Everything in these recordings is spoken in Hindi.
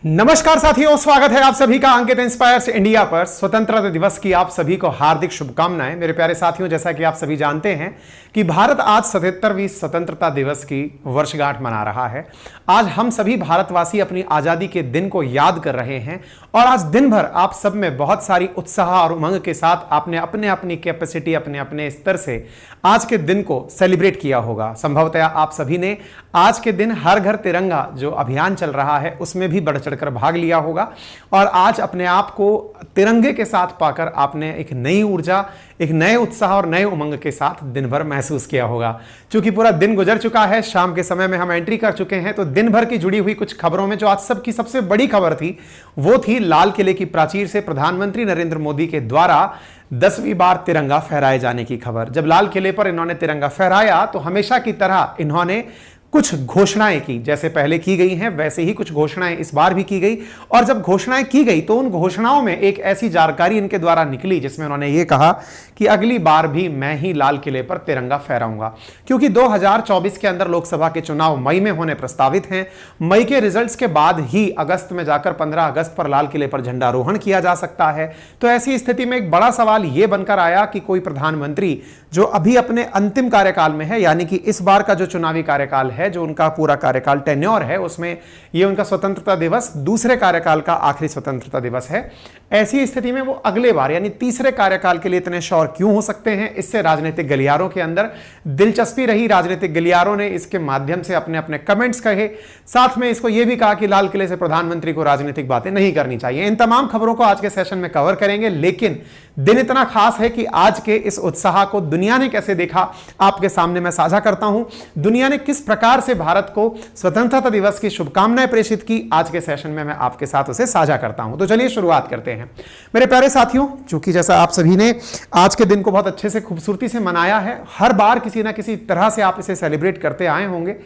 नमस्कार साथियों, स्वागत है आप सभी का अंकित इंस्पायर्स इंडिया पर। स्वतंत्रता दिवस की आप सभी को हार्दिक शुभकामनाएं। मेरे प्यारे साथियों, जैसा कि आप सभी जानते हैं कि भारत आज 77वीं स्वतंत्रता दिवस की वर्षगांठ मना रहा है। आज हम सभी भारतवासी अपनी आजादी के दिन को याद कर रहे हैं और आज दिन भर आप सब में बहुत सारी उत्साह और उमंग के साथ आपने अपने अपनी कैपेसिटी, अपने अपने स्तर से आज के दिन को सेलिब्रेट किया होगा। संभवतः आप सभी ने आज के दिन हर घर तिरंगा जो अभियान चल रहा है उसमें भी बढ़ चढ़कर भाग लिया होगा और आज अपने आप को तिरंगे के साथ पाकर आपने एक नई ऊर्जा, एक नए उत्साह और नए उमंग के साथ दिन भर महसूस किया होगा। क्योंकि पूरा दिन गुजर चुका है, शाम के समय में हम एंट्री कर चुके हैं, तो दिन भर की जुड़ी हुई कुछ खबरों में जो आज सबकी सबसे बड़ी खबर थी वो थी लाल किले की प्राचीर से प्रधानमंत्री नरेंद्र मोदी के द्वारा 10वीं बार तिरंगा फहराए जाने की खबर। जब लाल किले पर इन्होंने तिरंगा फहराया तो हमेशा की तरह इन्होंने कुछ घोषणाएं की, जैसे पहले की गई हैं वैसे ही कुछ घोषणाएं इस बार भी की गई। और जब घोषणाएं की गई तो उन घोषणाओं में एक ऐसी जानकारी इनके द्वारा निकली जिसमें उन्होंने ये कहा कि अगली बार भी मैं ही लाल किले पर तिरंगा फहराऊंगा। क्योंकि 2024 के अंदर लोकसभा के चुनाव मई में होने प्रस्तावित हैं। मई के रिजल्ट्स के बाद ही अगस्त में जाकर 15 अगस्त पर लाल किले पर झंडारोहण किया जा सकता है। तो ऐसी स्थिति में एक बड़ा सवाल यह बनकर आया कि कोई प्रधानमंत्री जो अभी अपने अंतिम कार्यकाल में है, यानी कि इस बार का जो चुनावी कार्यकाल है, जो उनका पूरा कार्यकाल टेन्योर है, उसमें ये उनका स्वतंत्रता दिवस दूसरे कार्यकाल का आखिरी स्वतंत्रता दिवस है। ऐसी स्थिति में वो अगले बार यानी तीसरे कार्यकाल के लिए इतने श्योर क्यों हो सकते हैं? इससे राजनीतिक गलियारों के अंदर दिलचस्पी रही। राजनीतिक गलियारों ने इसके माध्यम से अपने अपने कमेंट्स कहे, साथ में इसको यह भी कहा कि लाल किले से प्रधानमंत्री को राजनीतिक बातें नहीं करनी चाहिए। इन तमाम खबरों को आज के सेशन में कवर करेंगे, लेकिन दिन इतना खास है कि आज के इस उत्साह को दुनिया ने कैसे देखा आपके सामने मैं साझा करता हूं। दुनिया ने किस प्रकार से भारत को स्वतंत्रता दिवस की शुभकामनाएं प्रेषित की, आज के सेशन में मैं आपके साथ उसे साझा करता हूं। तो चलिए शुरुआत करते हैं मेरे प्यारे साथियों। चूंकि जैसा आप सभी ने आज के दिन को बहुत अच्छे से, खूबसूरती से मनाया है, हर बार किसी ना किसी तरह से आप इसे सेलिब्रेट करते आए होंगे।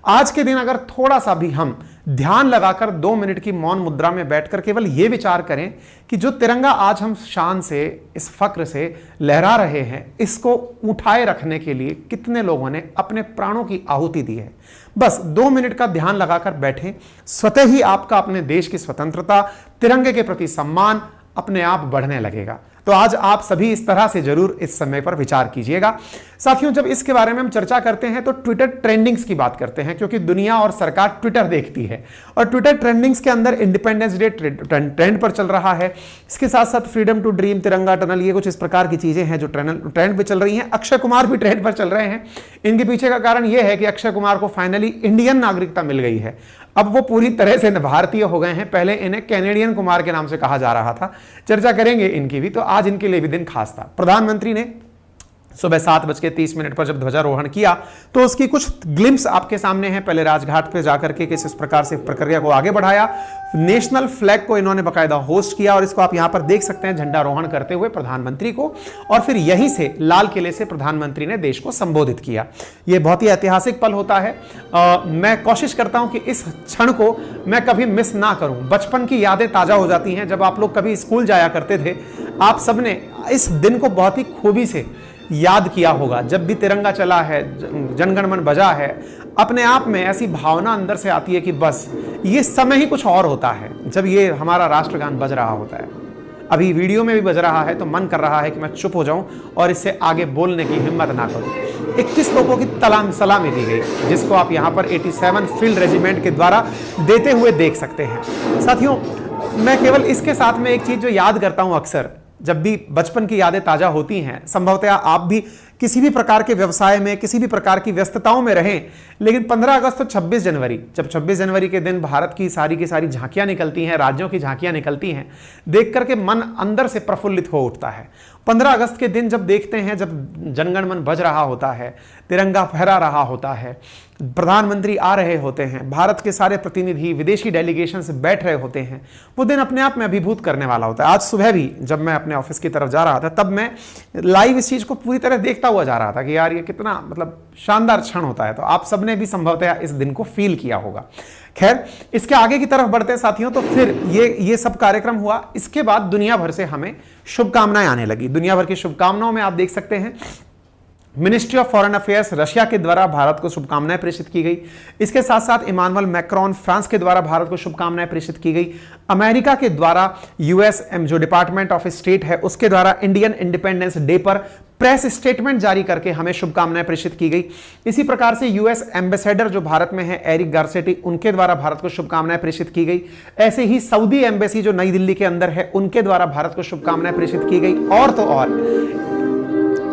आज के दिन अगर थोड़ा सा भी हम ध्यान लगाकर 2 मिनट की मौन मुद्रा में बैठकर केवल यह विचार करें कि जो तिरंगा आज हम शान से, इस फक्र से लहरा रहे हैं, इसको उठाए रखने के लिए कितने लोगों ने अपने प्राणों की आहुति दी है। बस 2 मिनट का ध्यान लगाकर बैठें, स्वतः ही आपका अपने देश की स्वतंत्रता, तिरंगे के प्रति सम्मान अपने आप बढ़ने लगेगा। तो आज आप सभी इस तरह से जरूर इस समय पर विचार कीजिएगा। साथियों, जब इसके बारे में हम चर्चा करते हैं तो ट्विटर ट्रेंडिंग्स की बात करते हैं, क्योंकि दुनिया और सरकार ट्विटर देखती है और ट्विटर ट्रेंडिंग्स के अंदर इंडिपेंडेंस डे ट्रेंड पर चल रहा है। इसके साथ साथ फ्रीडम टू ड्रीम, तिरंगा टनल, ये कुछ इस प्रकार की चीजें हैं जो ट्रेंड पे चल रही हैं। अक्षय कुमार भी ट्रेंड पर चल रहे हैं। इनके पीछे का कारण यह है कि अक्षय कुमार को फाइनली इंडियन नागरिकता मिल गई है। अब वो पूरी तरह से भारतीय हो गए हैं। पहले इन्हें कैनेडियन कुमार के नाम से कहा जा रहा था। चर्चा करेंगे इनकी भी। तो आज इनके लिए भी दिन खास था। प्रधानमंत्री ने सुबह 7:30 पर जब ध्वजारोहण किया तो उसकी कुछ ग्लिम्स आपके सामने हैं। पहले राजघाट पे जाकर के किस प्रकार से प्रक्रिया को आगे बढ़ाया, नेशनल फ्लैग को इन्होंने बाकायदा होस्ट किया और इसको आप यहां पर देख सकते हैं, झंडारोहण करते हुए प्रधानमंत्री को, और फिर यहीं से लाल किले से प्रधानमंत्री ने देश को संबोधित किया। यह बहुत ही ऐतिहासिक पल होता है। मैं कोशिश करता हूं कि इस क्षण को मैं कभी मिस ना करूं। बचपन की यादें ताजा हो जाती हैं। जब आप लोग कभी स्कूल जाया करते थे, आप सबने इस दिन को बहुत ही खूबी से याद किया होगा। जब भी तिरंगा चला है, जनगण मन बजा है, अपने आप में ऐसी भावना अंदर से आती है कि बस ये समय ही कुछ और होता है जब ये हमारा राष्ट्रगान बज रहा होता है। अभी वीडियो में भी बज रहा है तो मन कर रहा है कि मैं चुप हो जाऊं और इससे आगे बोलने की हिम्मत ना करूं। 21 तोपों की सलामी दी गई, जिसको आप यहां पर 87 फील्ड रेजिमेंट के द्वारा देते हुए देख सकते हैं। साथियों, मैं केवल इसके साथ में एक चीज जो याद करता हूं अक्सर जब भी बचपन की यादें ताजा होती हैं, संभवतः आप भी किसी भी प्रकार के व्यवसाय में, किसी भी प्रकार की व्यस्तताओं में रहें, लेकिन 15 अगस्त और 26 जनवरी, जब 26 जनवरी के दिन भारत की सारी झांकियां निकलती हैं, राज्यों की झांकियां निकलती हैं, देख करके मन अंदर से प्रफुल्लित हो उठता है। 15 अगस्त के दिन जब देखते हैं, जब जनगण मन बज रहा होता है, तिरंगा फहरा रहा होता है, प्रधानमंत्री आ रहे होते हैं, भारत के सारे प्रतिनिधि, विदेशी डेलीगेशन से बैठ रहे होते हैं, वो दिन अपने आप में अभिभूत करने वाला होता है। आज सुबह भी जब मैं अपने ऑफिस की तरफ जा रहा था, तब मैं लाइव इस चीज को पूरी तरह देखता हुआ जा रहा था कि यार ये कितना शानदार क्षण होता है। तो आप सबने भी संभवतः इस दिन को फील किया होगा। खैर, इसके आगे की तरफ बढ़ते हैं साथियों, तो फिर ये सब कार्यक्रम हुआ। इसके बाद दुनिया भर से हमें शुभकामनाएं आने लगी। दुनिया भर की शुभकामनाओं में आप देख सकते हैं ministry of foreign affairs Russia के द्वारा भारत को शुभकामनाएं प्रेषित की गई। इसके साथ साथ इमानुअल मैक्रोन फ्रांस के द्वारा भारत को शुभकामनाएं प्रेषित की गई। अमेरिका के द्वारा यूएसएम जो डिपार्टमेंट ऑफ स्टेट है उसके द्वारा इंडियन इंडिपेंडेंस डे पर प्रेस स्टेटमेंट जारी करके हमें शुभकामनाएं प्रेषित की गई। इसी प्रकार से यूएस एम्बेसडर जो भारत में है एरिक गार्सेटी, उनके द्वारा भारत को शुभकामनाएं प्रेषित की गई। ऐसे ही सऊदी एम्बेसी जो नई दिल्ली के अंदर है उनके द्वारा भारत को शुभकामनाएं प्रेषित की गई। और तो और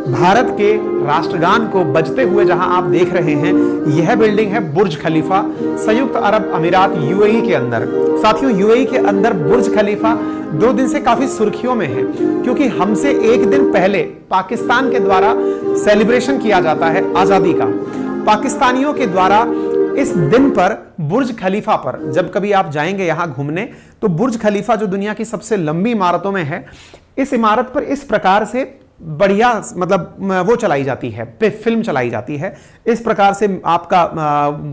भारत के राष्ट्रगान को बजते हुए जहां आप देख रहे हैं, यह बिल्डिंग है बुर्ज खलीफा, संयुक्त अरब अमीरात यूएई के अंदर। साथियों, यूएई के अंदर बुर्ज खलीफा 2 दिन से काफी सुर्खियों में है, क्योंकि हमसे 1 दिन पहले पाकिस्तान के द्वारा सेलिब्रेशन किया जाता है आजादी का। पाकिस्तानियों के द्वारा इस दिन पर बुर्ज खलीफा पर जब कभी आप जाएंगे यहां घूमने, तो बुर्ज खलीफा जो दुनिया की सबसे लंबी इमारतों में है, इस इमारत पर इस प्रकार से बढ़िया मतलब वो चलाई जाती है, फिल्म चलाई जाती है, इस प्रकार से आपका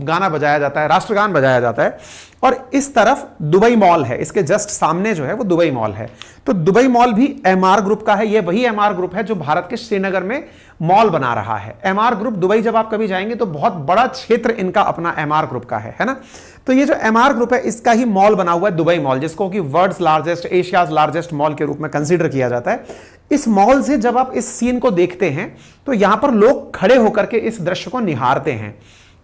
गाना बजाया जाता है, राष्ट्रगान बजाया जाता है। और इस तरफ दुबई मॉल है, इसके जस्ट सामने जो है वो दुबई मॉल है। तो दुबई मॉल भी एमआर ग्रुप का है। ये वही एमआर ग्रुप है जो भारत के श्रीनगर में मॉल बना रहा है। एमआर ग्रुप दुबई जब आप कभी जाएंगे तो बहुत बड़ा क्षेत्र इनका अपना एमआर ग्रुप का है ना। तो ये जो एमआर ग्रुप है इसका ही मॉल बना हुआ है दुबई मॉल, जिसको कि world's largest, Asia's largest mall के रूप में कंसीडर किया जाता है। इस मॉल से जब आप इस सीन को देखते हैं तो यहां पर लोग खड़े होकर के इस दृश्य को निहारते हैं।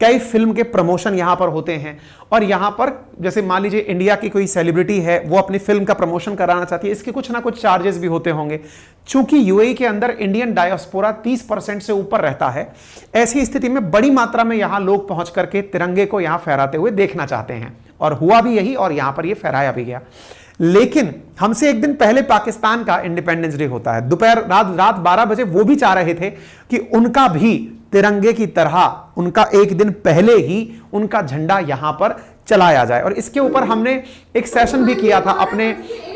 कई फिल्म के प्रमोशन यहां पर होते हैं, और यहां पर जैसे मान लीजिए इंडिया की कोई सेलिब्रिटी है, वो अपनी फिल्म का प्रमोशन कराना चाहती है, इसके कुछ ना कुछ चार्जेस भी होते होंगे। चूंकि यूएई के अंदर इंडियन डायस्पोरा 30% से ऊपर रहता है, ऐसी स्थिति में बड़ी मात्रा में यहां लोग पहुंच करके तिरंगे को यहां फहराते हुए देखना चाहते हैं, और हुआ भी यही, और यहां पर यह फहराया भी गया। लेकिन हमसे 1 दिन पहले पाकिस्तान का इंडिपेंडेंस डे होता है, दोपहर रात 12 बजे वो भी चाह रहे थे कि उनका भी तिरंगे की तरह उनका 1 दिन पहले ही उनका झंडा यहां पर चलाया जाए। और इसके ऊपर हमने एक सेशन भी किया था, अपने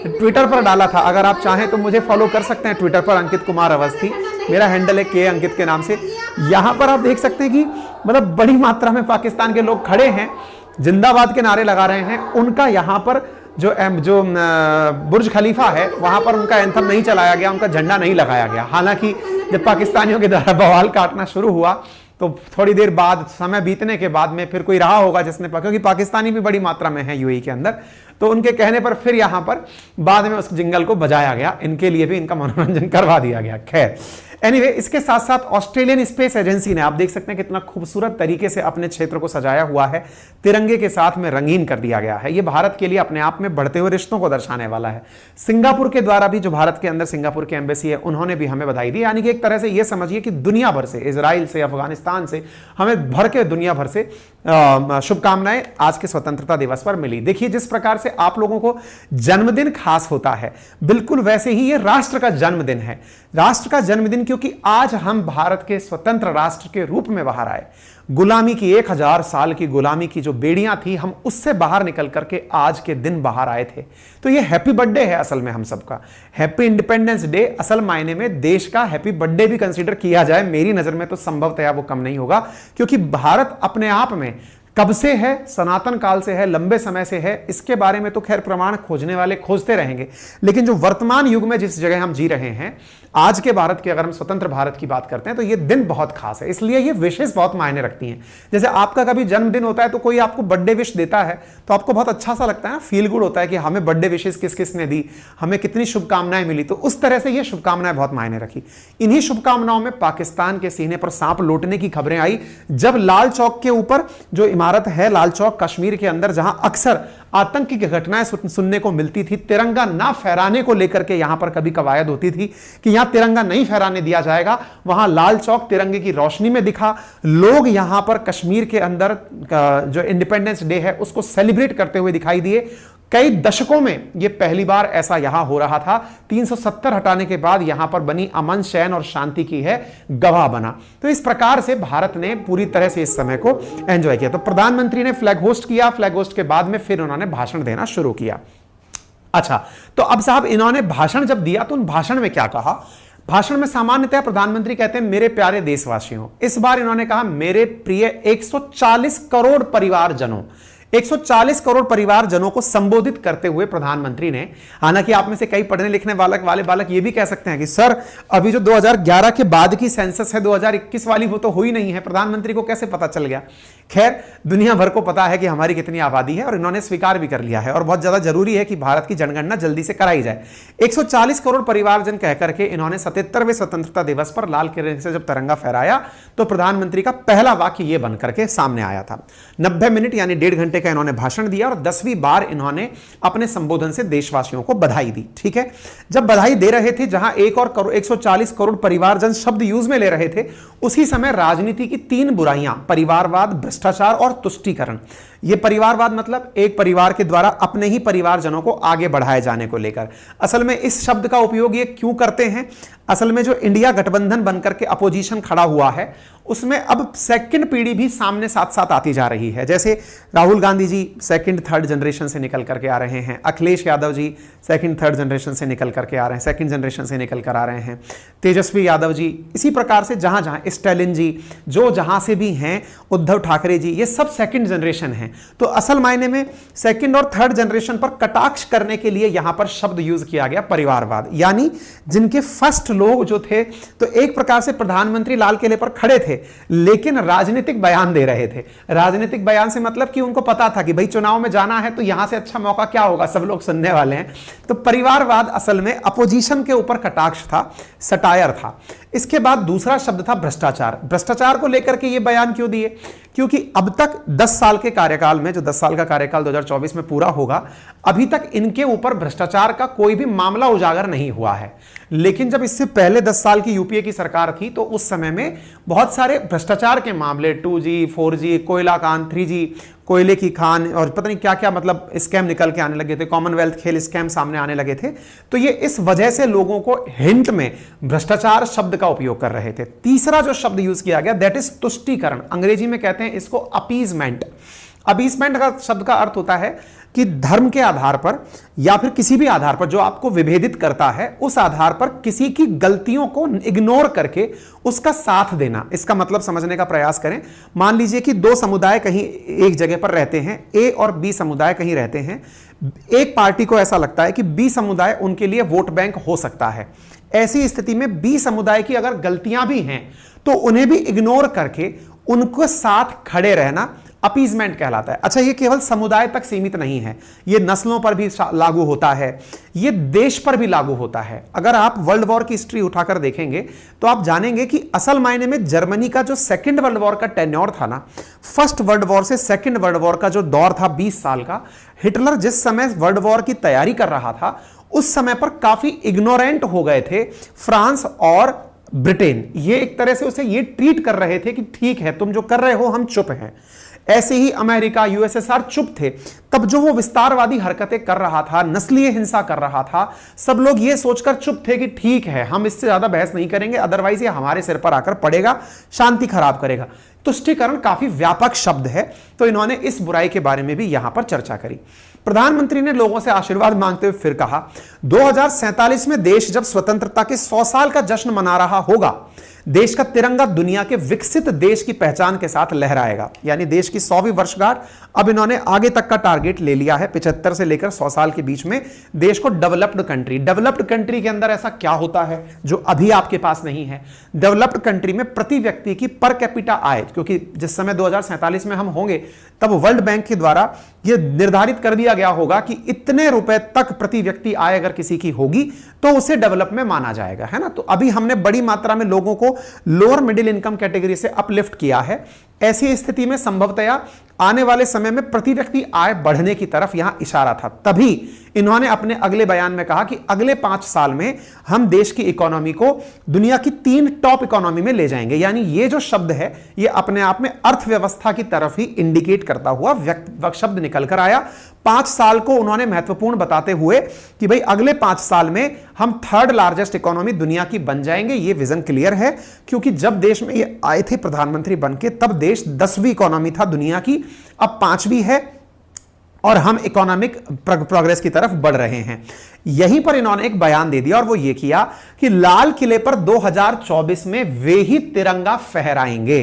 ट्विटर पर डाला था। अगर आप चाहें तो मुझे फॉलो कर सकते हैं ट्विटर पर, अंकित कुमार अवस्थी मेरा हैंडल है, के अंकित के नाम से। यहां पर आप देख सकते हैं कि मतलब बड़ी मात्रा में पाकिस्तान के लोग खड़े हैं, जिंदाबाद के नारे लगा रहे हैं। उनका यहां पर जो बुर्ज खलीफा है वहां पर उनका एंथम नहीं चलाया गया, उनका झंडा नहीं लगाया गया। हालांकि जब पाकिस्तानियों के द्वारा बवाल काटना शुरू हुआ तो थोड़ी देर बाद, समय बीतने के बाद में फिर कोई रहा होगा जिसने, क्योंकि पाकिस्तानी भी बड़ी मात्रा में है यूएई के अंदर, तो उनके कहने पर फिर यहां पर बाद में उस जिंगल को बजाया गया, इनके लिए भी इनका मनोरंजन करवा दिया गया। खैर एनीवे, इसके साथ साथ ऑस्ट्रेलियन स्पेस एजेंसी ने, आप देख सकते हैं कितना खूबसूरत तरीके से अपने क्षेत्र को सजाया हुआ है, तिरंगे के साथ में रंगीन कर दिया गया है। यह भारत के लिए अपने आप में बढ़ते हुए रिश्तों को दर्शाने वाला है। सिंगापुर के द्वारा भी, जो भारत के अंदर सिंगापुर की एम्बेसी है, उन्होंने भी हमें बधाई दी। यानी कि एक तरह से यह समझिए कि दुनिया भर से, इजराइल से, अफगानिस्तान से, हमें भर के दुनिया भर से शुभकामनाएं आज के स्वतंत्रता दिवस पर मिली। देखिए, जिस प्रकार से आप लोगों को जन्मदिन खास होता है, बिल्कुल वैसे ही ये राष्ट्र का जन्मदिन है। राष्ट्र का जन्मदिन क्योंकि आज हम भारत के स्वतंत्र राष्ट्र के रूप में बाहर आए। गुलामी की 1000 साल की गुलामी की जो बेड़ियां थी, हम उससे बाहर निकल करके आज के दिन बाहर आए थे। तो ये हैप्पी बर्थडे है असल में हम सबका। हैप्पी इंडिपेंडेंस डे असल मायने में देश का हैप्पी बर्थडे भी कंसीडर किया जाए, मेरी नजर में तो संभवतः वो कम नहीं होगा, क्योंकि भारत अपने आप में कब से है, सनातन काल से है, लंबे समय से है। इसके बारे में तो खैर प्रमाण खोजने वाले खोजते रहेंगे, लेकिन जो वर्तमान युग में जिस जगह हम जी रहे हैं, आज के भारत की अगर हम स्वतंत्र भारत की बात करते हैं, तो ये दिन बहुत खास है। इसलिए ये विशेष बहुत मायने रखती हैं। जैसे आपका कभी जन्मदिन होता है तो कोई आपको बर्थडे विश देता है तो आपको बहुत अच्छा सा लगता है, फील गुड होता है कि हमें बर्थडे विशेष किस किस ने दी, हमें कितनी शुभकामनाएं मिली। तो उस तरह से ये शुभकामनाएं बहुत मायने रखी। इन्हीं शुभकामनाओं में पाकिस्तान के सीने पर सांप लौटने की खबरें आई, जब लाल चौक के ऊपर जो इमारत है, लाल चौक कश्मीर के अंदर, जहां अक्सर आतंक की घटनाएं सुनने को मिलती थी, तिरंगा ना फहराने को लेकर के यहां पर कभी कवायद होती थी कि यहां तिरंगा नहीं फहराने दिया जाएगा, वहां लाल चौक तिरंगे की रोशनी में दिखा। लोग यहां पर कश्मीर के अंदर जो इंडिपेंडेंस डे है उसको सेलिब्रेट करते हुए दिखाई दिए। कई दशकों में यह पहली बार ऐसा यहां हो रहा था। 370 हटाने के बाद यहां पर बनी अमन, चैन और शांति की है गवाह बना। तो इस प्रकार से भारत ने पूरी तरह से इस समय को एंजॉय किया। तो प्रधानमंत्री ने फ्लैग होस्ट किया, फ्लैग होस्ट के बाद में फिर उन्होंने भाषण देना शुरू किया। अच्छा, तो अब साहब इन्होंने भाषण जब दिया तो उन भाषण में क्या कहा? भाषण में सामान्यतः प्रधानमंत्री कहते हैं मेरे प्यारे देशवासियों। इस बार इन्होंने कहा मेरे प्रिय 140 करोड़ परिवारजनों। 140 करोड़ परिवारजनों को संबोधित करते हुए प्रधानमंत्री ने, हालांकि आप में से कई पढ़ने लिखने वाले बालक ये भी कह सकते हैं कि सर अभी जो 2011 के बाद की सेंसस है 2021 वाली वो तो हुई नहीं है, प्रधानमंत्री को कैसे पता चल गया। खैर, दुनिया भर को पता है कि हमारी कितनी आबादी है और इन्होंने स्वीकार भी कर लिया है और बहुत ज्यादा जरूरी है कि भारत की जनगणना जल्दी से कराई जाए। 140 करोड़ परिवारजन कहकर के इन्होंने 77वें स्वतंत्रता दिवस पर लाल किले से जब तिरंगा फहराया तो प्रधानमंत्री का पहला वाक्य यह बनकर के सामने आया था। 90 मिनट यानी 1.5 घंटे का इन्होंने भाषण दिया और 10वीं बार इन्होंने अपने संबोधन से देशवासियों को बधाई दी। ठीक है, जब बधाई दे रहे थे, जहां 140 करोड़ परिवारजन शब्द यूज में ले रहे थे, उसी समय राजनीति की 3 बुराइयां, परिवारवाद, भ्रष्टाचार और तुष्टीकरण। यह परिवारवाद मतलब एक परिवार के द्वारा अपने ही परिवारजनों को आगे बढ़ाए जाने को लेकर। असल में इस शब्द का उपयोग ये क्यों करते हैं? असल में जो इंडिया गठबंधन बनकर के अपोजिशन खड़ा हुआ है उसमें अब सेकंड पीढ़ी भी सामने साथ साथ आती जा रही है। जैसे Rahul Gandhi ji second third generation से निकल करके आ रहे हैं, Akhilesh Yadav ji second third generation से निकल करके आ रहे हैं, सेकंड जनरेशन से निकल कर आ रहे हैं, तेजस्वी यादव जी, इसी प्रकार से जहां जहां स्टालिन जी, जो जहां से भी हैं, उद्धव ठाकरे जी, ये सब सेकंड जनरेशन हैं। तो असल मायने में सेकंड और थर्ड जनरेशन पर कटाक्ष करने के लिए यहां पर शब्द यूज किया गया परिवारवाद, यानी जिनके फर्स्ट लोग जो थे तो एक प्रकार से प्रधानमंत्री लाल किले पर खड़े थे लेकिन राजनीतिक बयान दे रहे थे। राजनीतिक बयान से मतलब कि उनको पता था कि भाई चुनाव में जाना है तो यहां से अच्छा मौका क्या होगा, सब लोग सुनने वाले हैं। तो परिवारवाद असल में अपोजिशन के ऊपर कटाक्ष था, सटायर था। इसके बाद दूसरा शब्द था भ्रष्टाचार। भ्रष्टाचार को लेकर के ये बयान क्यों दिए? क्योंकि अब तक 10 साल के कार्यकाल में, जो 10 साल का कार्यकाल 2024 में पूरा होगा, अभी तक इनके ऊपर भ्रष्टाचार का कोई भी मामला उजागर नहीं हुआ है। लेकिन जब इससे पहले 10 साल की यूपीए की सरकार थी तो उस समय में बहुत सारे भ्रष्टाचार के मामले, 2G, 4G, कोयला कांड, 3G, कोयले की खान और पता नहीं क्या क्या मतलब स्कैम निकल के आने लगे थे, कॉमनवेल्थ खेल स्कैम सामने आने लगे थे। तो ये इस वजह से लोगों को हिंट में भ्रष्टाचार शब्द का उपयोग कर रहे थे। तीसरा जो शब्द यूज किया गया दैट इज तुष्टीकरण। अंग्रेजी में कहते हैं इसको अपीजमेंट। अपीजमेंट का शब्द का अर्थ होता है कि धर्म के आधार पर या फिर किसी भी आधार पर जो आपको विभेदित करता है उस आधार पर किसी की गलतियों को इग्नोर करके उसका साथ देना। इसका मतलब समझने का प्रयास करें। मान लीजिए कि 2 समुदाय कहीं एक जगह पर रहते हैं, ए और बी समुदाय कहीं रहते हैं। एक पार्टी को ऐसा लगता है कि बी समुदाय उनके लिए वोट बैंक हो सकता है। ऐसी स्थिति में बी समुदाय की अगर गलतियां भी हैं तो उन्हें भी इग्नोर करके उनको साथ खड़े रहना अपीजमेंट कहलाता है। अच्छा, ये केवल समुदाय तक सीमित नहीं है, ये नस्लों पर भी लागू होता है, ये देश पर भी लागू होता है। अगर आप वर्ल्ड वॉर की हिस्ट्री उठाकर देखेंगे तो आप जानेंगे कि असल मायने में जर्मनी का जो सेकंड वर्ल्ड वॉर का टेन्योर था ना, फर्स्ट वर्ल्ड वॉर से सेकंड वर्ल्ड वॉर का जो दौर था 20 साल का, हिटलर जिस समय वर्ल्ड वॉर की तैयारी कर रहा था उस समय पर काफी इग्नोरेंट हो गए थे फ्रांस और ब्रिटेन। ये एक तरह से उसे ये ट्रीट कर रहे थे कि ठीक है तुम जो कर रहे हो हम चुप हैं। ऐसे ही अमेरिका, यूएसएसआर चुप थे। तब जो वो विस्तारवादी हरकतें कर रहा था, नस्लीय हिंसा कर रहा था, सब लोग ये सोचकर चुप थे कि ठीक है हम इससे ज्यादा बहस नहीं करेंगे, अदरवाइज ये हमारे सिर पर आकर पड़ेगा, शांति खराब करेगा। तुष्टीकरण काफी व्यापक शब्द है, तो इन्होंने इस बुराई के बारे में भी यहां पर चर्चा करी। प्रधानमंत्री ने लोगों से आशीर्वाद मांगते हुए फिर कहा 2047 में देश जब स्वतंत्रता के 100 साल का जश्न मना रहा होगा, देश का तिरंगा दुनिया के विकसित देश की पहचान के साथ लहराएगा। यानी देश की 100वीं वर्षगांठ अब इन्होंने आगे तक का टारगेट ले लिया है। 75 से लेकर 100 साल के बीच में देश को डेवलप्ड कंट्री के अंदर ऐसा क्या होता है जो अभी आपके पास नहीं है? डेवलप्ड कंट्री में प्रति व्यक्ति की पर कैपिटा आय, क्योंकि जिस समय 2047 में हम होंगे तब वर्ल्ड बैंक के द्वारा यह निर्धारित कर दिया गया होगा कि इतने रुपए तक प्रति व्यक्ति आय अगर किसी की होगी तो उसे डेवलप में माना जाएगा, है ना। तो अभी हमने बड़ी मात्रा में लोगों को लोअर मिडिल इनकम कैटेगरी से अपलिफ्ट किया है। ऐसी स्थिति में संभवतया आने वाले समय में प्रति व्यक्ति आय बढ़ने की तरफ यहां इशारा था। तभी इन्होंने अपने अगले बयान में कहा कि अगले 5 साल में हम देश की इकोनॉमी को दुनिया की 3 टॉप इकोनॉमी में ले जाएंगे। यानी ये जो शब्द है ये अपने आप में अर्थव्यवस्था की तरफ ही इंडिकेट करता हुआ शब्द निकल कर आया। 5 साल को उन्होंने महत्वपूर्ण बताते हुए कि भाई अगले 5 साल में हम 3rd लार्जेस्ट इकोनॉमी दुनिया की बन जाएंगे। ये विजन क्लियर है, क्योंकि जब देश में ये आए थे प्रधानमंत्री बनके तब देश 10वीं इकोनॉमी था दुनिया की, अब 5वीं है और हम इकोनॉमिक प्रोग्रेस की तरफ बढ़ रहे हैं। यहीं पर इन्होंने एक बयान दे दिया और वो ये किया कि लाल किले पर 2024 में वे ही तिरंगा फहराएंगे।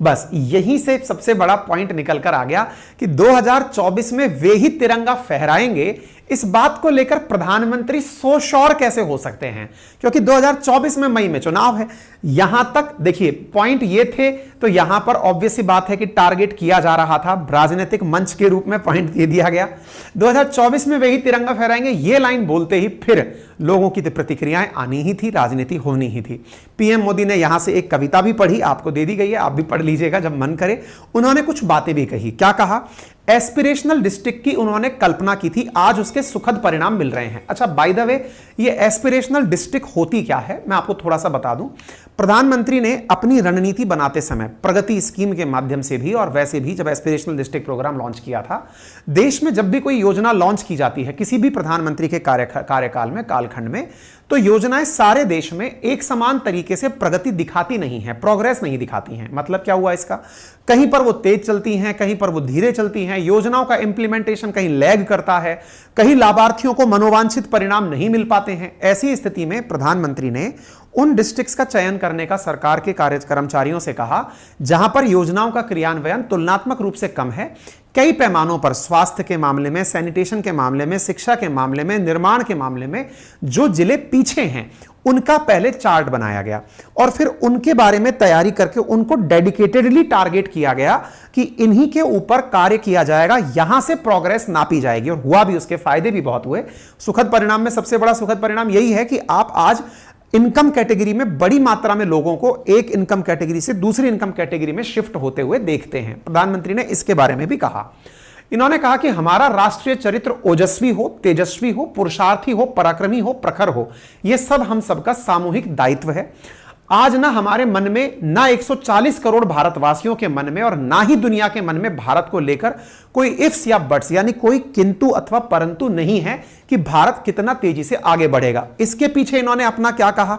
बस यहीं से सबसे बड़ा पॉइंट निकल कर आ गया कि 2024 में वे ही तिरंगा फहराएंगे। इस बात को लेकर प्रधानमंत्री सो श्योर कैसे हो सकते हैं, क्योंकि 2024 में मई में चुनाव है। यहां तक देखिए पॉइंट ये थे, तो यहां पर ऑब्वियस सी बात है कि टारगेट किया जा रहा था, राजनीतिक मंच के रूप में पॉइंट दे दिया गया। 2024 में वे ही तिरंगा फहराएंगे, ये लाइन बोलते ही फिर लोगों की प्रतिक्रियाएं आनी ही थी, राजनीति होनी ही थी। पीएम मोदी ने यहां से एक कविता भी पढ़ी, आपको दे दी गई है, आप भी पढ़ लीजिएगा जब मन करे। उन्होंने कुछ बातें भी कही। क्या कहा? एस्पिरेशनल डिस्ट्रिक्ट की उन्होंने कल्पना की थी, आज उसके सुखद परिणाम मिल रहे हैं। अच्छा, बाय द वे, ये एस्पिरेशनल डिस्ट्रिक्ट होती क्या है, मैं आपको थोड़ा सा बता दूं। प्रधानमंत्री ने अपनी रणनीति बनाते समय प्रगति स्कीम के माध्यम से भी और वैसे भी जब एस्पिरेशनल डिस्ट्रिक्ट प्रोग्राम लॉन्च किया था, देश में जब भी कोई योजना लॉन्च की जाती है किसी भी प्रधानमंत्री के कार्यकाल में, कालखंड में, तो योजनाएं सारे देश में एक समान तरीके से प्रगति दिखाती नहीं है, प्रोग्रेस नहीं दिखाती हैं। मतलब क्या हुआ इसका? कहीं पर वो तेज चलती हैं, कहीं पर वो धीरे चलती हैं, योजनाओं का इंप्लीमेंटेशन कहीं लैग करता है, कहीं लाभार्थियों को मनोवांछित परिणाम नहीं मिल पाते हैं। ऐसी स्थिति में प्रधानमंत्री ने उन डिस्ट्रिक्ट्स का चयन करने का सरकार के कर्मचारियों से कहा जहां पर योजनाओं का क्रियान्वयन तुलनात्मक रूप से कम है। कई पैमानों पर स्वास्थ्य के मामले में, सैनिटेशन के मामले में, शिक्षा के मामले में, निर्माण के मामले में जो जिले पीछे हैं उनका पहले चार्ट बनाया गया और फिर उनके बारे में तैयारी करके उनको डेडिकेटेडली टारगेट किया गया कि इन्हीं के ऊपर कार्य किया जाएगा, यहां से प्रोग्रेस नापी जाएगी। और हुआ भी, उसके फायदे भी बहुत हुए। सुखद परिणाम में सबसे बड़ा सुखद परिणाम यही है कि आप आज इनकम कैटेगरी में बड़ी मात्रा में लोगों को एक इनकम कैटेगरी से दूसरी इनकम कैटेगरी में शिफ्ट होते हुए देखते हैं। प्रधानमंत्री ने इसके बारे में भी कहा। इन्होंने कहा कि हमारा राष्ट्रीय चरित्र ओजस्वी हो, तेजस्वी हो, पुरुषार्थी हो, पराक्रमी हो, प्रखर हो, यह सब हम सबका सामूहिक दायित्व है। आज ना हमारे मन में, ना 140 करोड़ भारतवासियों के मन में और ना ही दुनिया के मन में भारत को लेकर कोई इफ्स या बट्स यानी कोई किंतु अथवा परंतु नहीं है कि भारत कितना तेजी से आगे बढ़ेगा। इसके पीछे इन्होंने अपना क्या कहा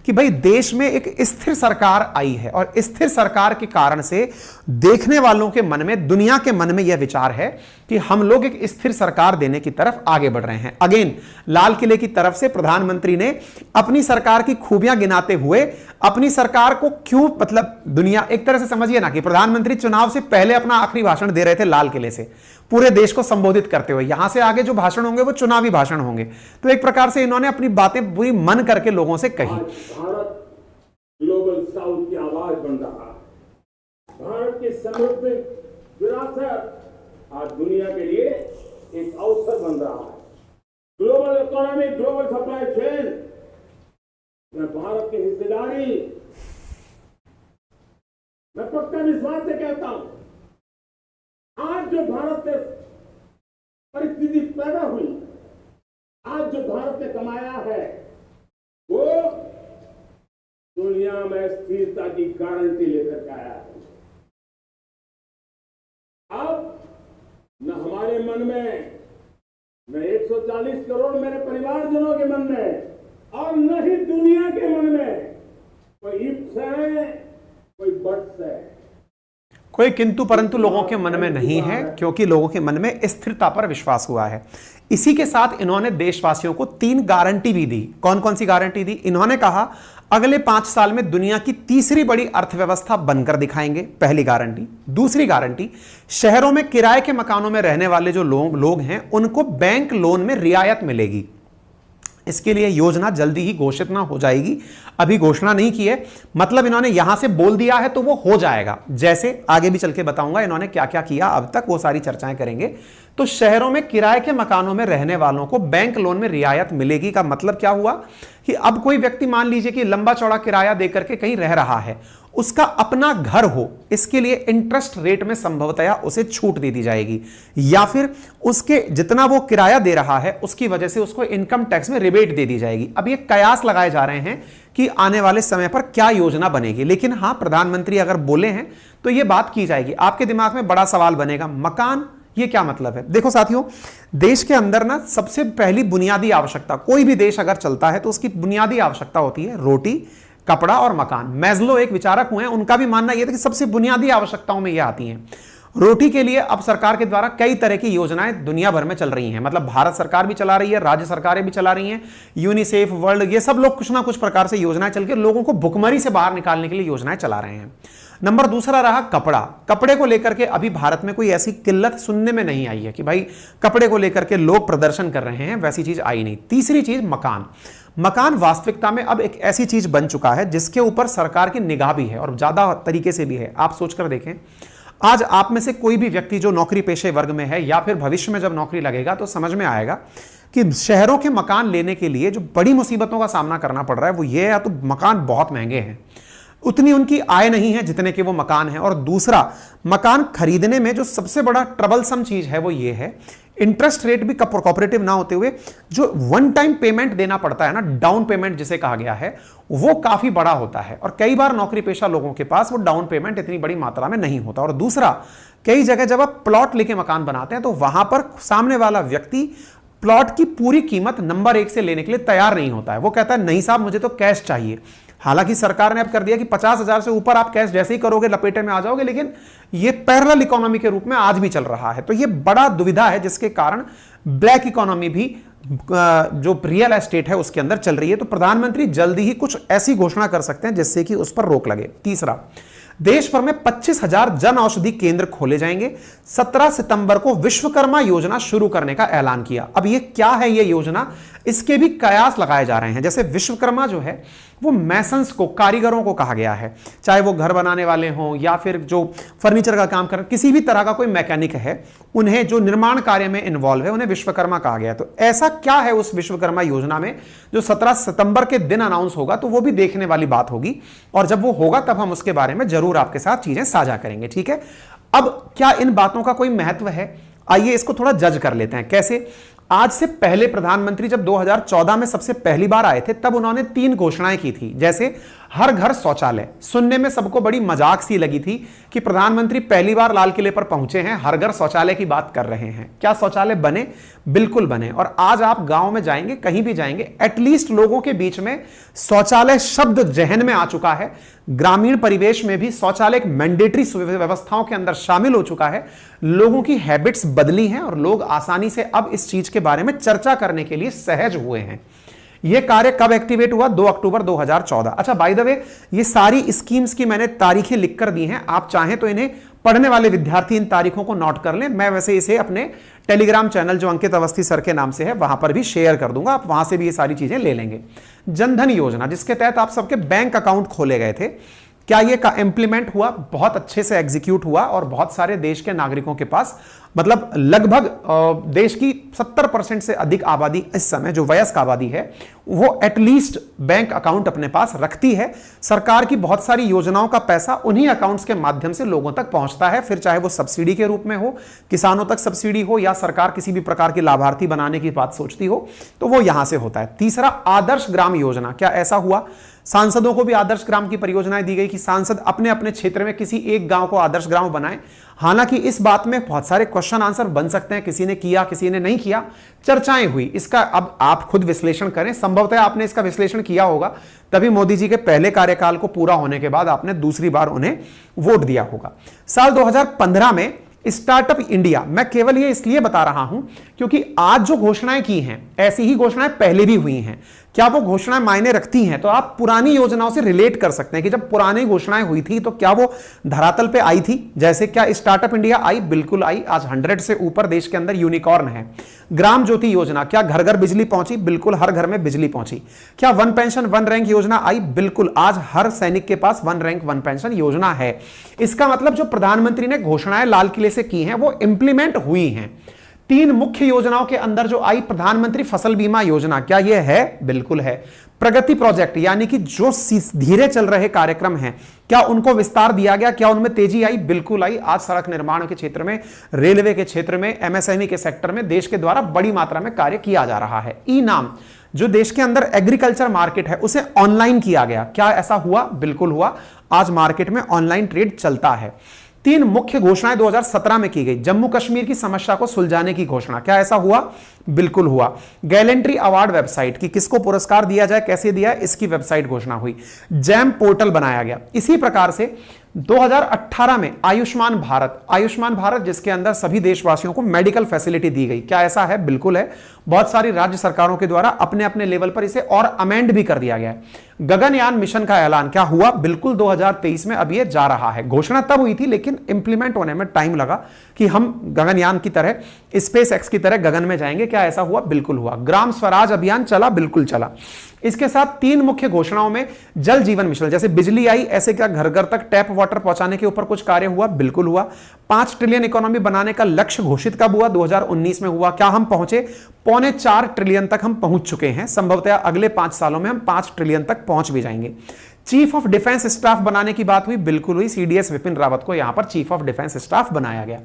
कि भाई देश में एक स्थिर सरकार आई है और स्थिर सरकार के कारण से देखने वालों के मन में, दुनिया के मन में यह विचार है कि हम लोग एक स्थिर सरकार देने की तरफ आगे बढ़ रहे हैं। अगेन लाल किले की तरफ से प्रधानमंत्री ने अपनी सरकार की खूबियां गिनाते हुए अपनी सरकार को क्यों, मतलब दुनिया एक तरह से समझिए ना कि प्रधानमंत्री चुनाव से पहले अपना आखिरी भाषण दे रहे थे लाल किले से, पूरे देश को संबोधित करते हुए। यहां से आगे जो भाषण होंगे वो चुनावी भाषण होंगे। तो एक प्रकार से इन्होंने अपनी बातें पूरी मन करके लोगों से कही। भारत ग्लोबल साउथ की आवाज बन रहा है। भारत की समृद्ध विरासत आज दुनिया के लिए एक अवसर बन रहा है। Global economy, global supply chain में भारत की हिस्सेदारी, मैं पक्का विश्वास से कहता हूं, आज जो भारत में परिस्थिति पैदा हुई, आज जो भारत ने कमाया है, वो दुनिया में स्थिरता की गारंटी लेकर के आया है। अब न हमारे मन में, न 140 करोड़ मेरे परिवारजनों के मन में और न ही दुनिया के मन में कोई इफ्स है, कोई बट्स है, कोई किंतु परंतु लोगों के मन में नहीं है, क्योंकि लोगों के मन में स्थिरता पर विश्वास हुआ है। इसी के साथ इन्होंने देशवासियों को 3 गारंटी भी दी। कौन कौन सी गारंटी दी? इन्होंने कहा अगले 5 साल में दुनिया की तीसरी बड़ी अर्थव्यवस्था बनकर दिखाएंगे, पहली गारंटी। दूसरी गारंटी, शहरों में किराए के मकानों में रहने वाले जो लोग हैं उनको बैंक लोन में रियायत मिलेगी। इसके लिए योजना जल्दी ही घोषित ना हो जाएगी, अभी घोषणा नहीं की है, मतलब इन्होंने यहां से बोल दिया है तो वो हो जाएगा। जैसे आगे भी चल के बताऊंगा इन्होंने क्या क्या किया अब तक, वो सारी चर्चाएं करेंगे। तो शहरों में किराए के मकानों में रहने वालों को बैंक लोन में रियायत मिलेगी का मतलब क्या हुआ कि अब कोई व्यक्ति मान लीजिए कि लंबा चौड़ा किराया देकर के कहीं रह रहा है, उसका अपना घर हो, इसके लिए इंटरेस्ट रेट में संभवतया उसे छूट दे दी जाएगी, या फिर उसके जितना वो किराया दे रहा है उसकी वजह से उसको इनकम टैक्स में रिबेट दे दी जाएगी। अब ये कयास लगाए जा रहे हैं कि आने वाले समय पर क्या योजना बनेगी, लेकिन हां प्रधानमंत्री अगर बोले हैं तो ये बात की जाएगी। आपके दिमाग में बड़ा सवाल बनेगा, मकान ये क्या मतलब है? देखो साथियों, देश के अंदर ना सबसे पहली बुनियादी आवश्यकता, कोई भी देश अगर चलता है तो उसकी बुनियादी आवश्यकता होती है रोटी, कपड़ा और मकान। मैस्लो एक विचारक हुए हैं, उनका भी मानना यह था कि सबसे बुनियादी आवश्यकताओं में यह आती हैं। रोटी के लिए अब सरकार के द्वारा कई तरह की योजनाएं दुनिया भर में चल रही हैं, मतलब भारत सरकार भी चला रही है, राज्य सरकारें भी चला रही हैं, यूनिसेफ, वर्ल्ड, ये सब लोग कुछ ना कुछ प्रकार से योजनाएं चल के लोगों को भुखमरी से बाहर निकालने के लिए योजनाएं चला रहे हैं। नंबर दूसरा रहा कपड़ा। कपड़े को लेकर के अभी भारत में कोई ऐसी किल्लत सुनने में नहीं आई है कि भाई कपड़े को लेकर के लोग प्रदर्शन कर रहे हैं, वैसी चीज आई नहीं। तीसरी चीज मकान। मकान वास्तविकता में अब एक ऐसी चीज बन चुका है जिसके ऊपर सरकार की निगाह भी है और ज्यादा तरीके से भी है। आप सोचकर देखें, आज आप में से कोई भी व्यक्ति जो नौकरी पेशे वर्ग में है या फिर भविष्य में जब नौकरी लगेगा तो समझ में आएगा कि शहरों के मकान लेने के लिए जो बड़ी मुसीबतों का सामना करना पड़ रहा है वो ये है, या तो मकान बहुत महंगे हैं, उतनी उनकी आय नहीं है जितने के वो मकान है, और दूसरा मकान खरीदने में जो सबसे बड़ा ट्रबलसम चीज है वो ये है, इंटरेस्ट रेट भी कोऑपरेटिव ना होते हुए जो वन टाइम पेमेंट देना पड़ता है ना, डाउन पेमेंट जिसे कहा गया है, वो काफी बड़ा होता है और कई बार नौकरी पेशा लोगों के पास वो डाउन पेमेंट इतनी बड़ी मात्रा में नहीं होता। और दूसरा, कई जगह जब आप प्लॉट लेके मकान बनाते हैं तो वहां पर सामने वाला व्यक्ति प्लॉट की पूरी कीमत नंबर 1 से लेने के लिए तैयार नहीं होता है। वो कहता है नहीं साहब मुझे तो कैश चाहिए। हालांकि सरकार ने अब कर दिया कि 50,000 से ऊपर आप कैश जैसे ही करोगे लपेटे में आ जाओगे, लेकिन ये पैरेलल इकोनॉमी के रूप में आज भी चल रहा है। तो ये बड़ा दुविधा है जिसके कारण ब्लैक इकोनॉमी भी जो रियल एस्टेट है उसके अंदर चल रही है। तो प्रधानमंत्री जल्दी ही कुछ ऐसी घोषणा कर सकते हैं जिससे कि उस पर रोक लगे। तीसरा, देश भर में 25,000 जन औषधि केंद्र खोले जाएंगे। 17 सितंबर को विश्वकर्मा योजना शुरू करने का ऐलान किया। अब ये क्या है ये योजना, इसके भी कयास लगाए जा रहे हैं। जैसे विश्वकर्मा जो है वो मैसन्स को, कारीगरों को कहा गया है, चाहे वो घर बनाने वाले हों या फिर जो फर्नीचर का काम कर, किसी भी तरह का कोई मैकेनिक है, उन्हें जो निर्माण कार्य में इन्वॉल्व है उन्हें विश्वकर्मा कहा गया। तो ऐसा क्या है उस विश्वकर्मा योजना में जो 17 सितंबर के दिन अनाउंस होगा, तो वो भी देखने वाली बात होगी और जब वो होगा तब हम उसके बारे में जरूर आपके साथ चीजें साझा करेंगे। ठीक है, अब क्या इन बातों का कोई महत्व है, आइए इसको थोड़ा जज कर लेते हैं। कैसे? आज से पहले प्रधानमंत्री जब 2014 में सबसे पहली बार आए थे तब उन्होंने 3 घोषणाएं की थी। जैसे हर घर शौचालय, सुनने में सबको बड़ी मजाक सी लगी थी कि प्रधानमंत्री पहली बार लाल किले पर पहुंचे हैं, हर घर शौचालय की बात कर रहे हैं। क्या शौचालय बने? बिल्कुल बने। और आज आप गांव में जाएंगे, कहीं भी जाएंगे, एटलीस्ट लोगों के बीच में शौचालय शब्द जहन में आ चुका है। ग्रामीण परिवेश में भी शौचालय एक मैंडेटरी व्यवस्थाओं के अंदर शामिल हो चुका है। लोगों की हैबिट्स बदली हैं और लोग आसानी से अब इस चीज के बारे में चर्चा करने के लिए सहज हुए हैं। यह कार्य कब एक्टिवेट हुआ? 2 अक्टूबर 2014। अच्छा, बाय द वे, ये सारी स्कीम्स की मैंने तारीखें लिखकर दी हैं, आप चाहें तो इन्हें पढ़ने वाले विद्यार्थी इन तारीखों को नोट कर लें। मैं वैसे इसे अपने टेलीग्राम चैनल जो अंकित अवस्थी सर के नाम से है वहां पर भी शेयर कर दूंगा, आप वहां से भी ये सारी चीजें ले लेंगे। जनधन योजना, जिसके तहत आप सबके बैंक अकाउंट खोले गए थे, क्या ये का इंप्लीमेंट हुआ? बहुत अच्छे से एग्जीक्यूट हुआ और बहुत सारे देश के नागरिकों के पास, मतलब लगभग देश की 70% से अधिक आबादी इस समय जो वयस्क आबादी है वो एटलीस्ट बैंक अकाउंट अपने पास रखती है। सरकार की बहुत सारी योजनाओं का पैसा उन्हीं अकाउंट्स के माध्यम से लोगों तक पहुंचता है, फिर चाहे वो सब्सिडी के रूप में हो, किसानों तक सब्सिडी हो, या सरकार किसी भी प्रकार की लाभार्थी बनाने की बात सोचती हो तो वो यहां से होता है। तीसरा, आदर्श ग्राम योजना। क्या ऐसा हुआ? सांसदों को भी आदर्श ग्राम की परियोजनाएं दी गई कि सांसद अपने अपने क्षेत्र में किसी एक गांव को आदर्श ग्राम बनाएं। हालांकि इस बात में बहुत सारे क्वेश्चन आंसर बन सकते हैं, किसी ने किया किसी ने नहीं किया, चर्चाएं हुई। इसका अब आप खुद विश्लेषण करें, संभवतः आपने इसका विश्लेषण किया होगा, तभी मोदी जी के पहले कार्यकाल को पूरा होने के बाद आपने दूसरी बार उन्हें वोट दिया होगा। साल 2015 में स्टार्टअप इंडिया, मैं केवल ये इसलिए बता रहा हूं क्योंकि आज जो घोषणाएं की हैं ऐसी ही घोषणाएं पहले भी हुई हैं। क्या वो घोषणाएं मायने रखती हैं? तो आप पुरानी योजनाओं से रिलेट कर सकते हैं कि जब पुरानी घोषणाएं हुई थी तो क्या वो धरातल पे आई थी? जैसे क्या स्टार्टअप इंडिया आई? बिल्कुल आई। आज 100 से ऊपर देश के अंदर यूनिकॉर्न है। ग्राम ज्योति योजना, क्या घर घर बिजली पहुंची? बिल्कुल, हर घर में बिजली पहुंची। क्या वन पेंशन वन रैंक योजना आई? बिल्कुल, आज हर सैनिक के पास वन रैंक वन पेंशन योजना है। इसका मतलब जो प्रधानमंत्री ने घोषणाएं लाल किले से की हैं वो इंप्लीमेंट हुई हैं। 3 मुख्य योजनाओं के अंदर जो आई, प्रधानमंत्री फसल बीमा योजना, क्या यह है? बिल्कुल है। प्रगति प्रोजेक्ट, यानी कि जो धीरे चल रहे कार्यक्रम हैं क्या उनको विस्तार दिया गया? क्या उनमें तेजी आई? बिल्कुल आई। आज सड़क निर्माण के क्षेत्र में, रेलवे के क्षेत्र में, एमएसएमई के सेक्टर में देश के द्वारा बड़ी मात्रा में कार्य किया जा रहा है। ई नाम, जो देश के अंदर एग्रीकल्चर मार्केट है उसे ऑनलाइन किया गया। क्या ऐसा हुआ? बिल्कुल हुआ। आज मार्केट में ऑनलाइन ट्रेड चलता है। 3 मुख्य घोषणाएं 2017 में की गई। जम्मू कश्मीर की समस्या को सुलझाने की घोषणा, क्या ऐसा हुआ? बिल्कुल हुआ। गैलेंट्री अवार्ड वेबसाइट की किसको पुरस्कार दिया जाए, कैसे दिया, इसकी वेबसाइट घोषणा हुई। जैम पोर्टल बनाया गया। इसी प्रकार से 2018 में आयुष्मान भारत जिसके अंदर सभी देशवासियों को मेडिकल फैसिलिटी दी गई, क्या ऐसा है? बिल्कुल है। बहुत सारी राज्य सरकारों के द्वारा अपने अपने लेवल पर इसे और अमेंड भी कर दिया गया है। गगनयान मिशन का ऐलान क्या हुआ? बिल्कुल 2023 में अब ये जा रहा है। घोषणा तब हुई थी लेकिन इंप्लीमेंट होने में टाइम लगा कि हम गगनयान की तरह, स्पेस एक्स की तरह गगन में जाएंगे। क्या ऐसा हुआ? बिल्कुल हुआ। ग्राम स्वराज अभियान चला? बिल्कुल चला। इसके साथ 3 मुख्य घोषणाओं में जल जीवन मिशन, जैसे बिजली आई ऐसे क्या घर घर तक टैप वाटर पहुंचाने के ऊपर कुछ कार्य हुआ? बिल्कुल हुआ। 5 ट्रिलियन इकोनॉमी बनाने का लक्ष्य घोषित कब हुआ? 2019 में हुआ। क्या हम पहुंचे? 3.25 ट्रिलियन तक हम पहुंच चुके हैं। संभवतः अगले 5 सालों में हम 5 ट्रिलियन तक पहुंच भी जाएंगे। चीफ ऑफ डिफेंस स्टाफ बनाने की बात हुई? बिल्कुल हुई। सीडीएस विपिन रावत को यहां पर चीफ ऑफ डिफेंस स्टाफ बनाया गया।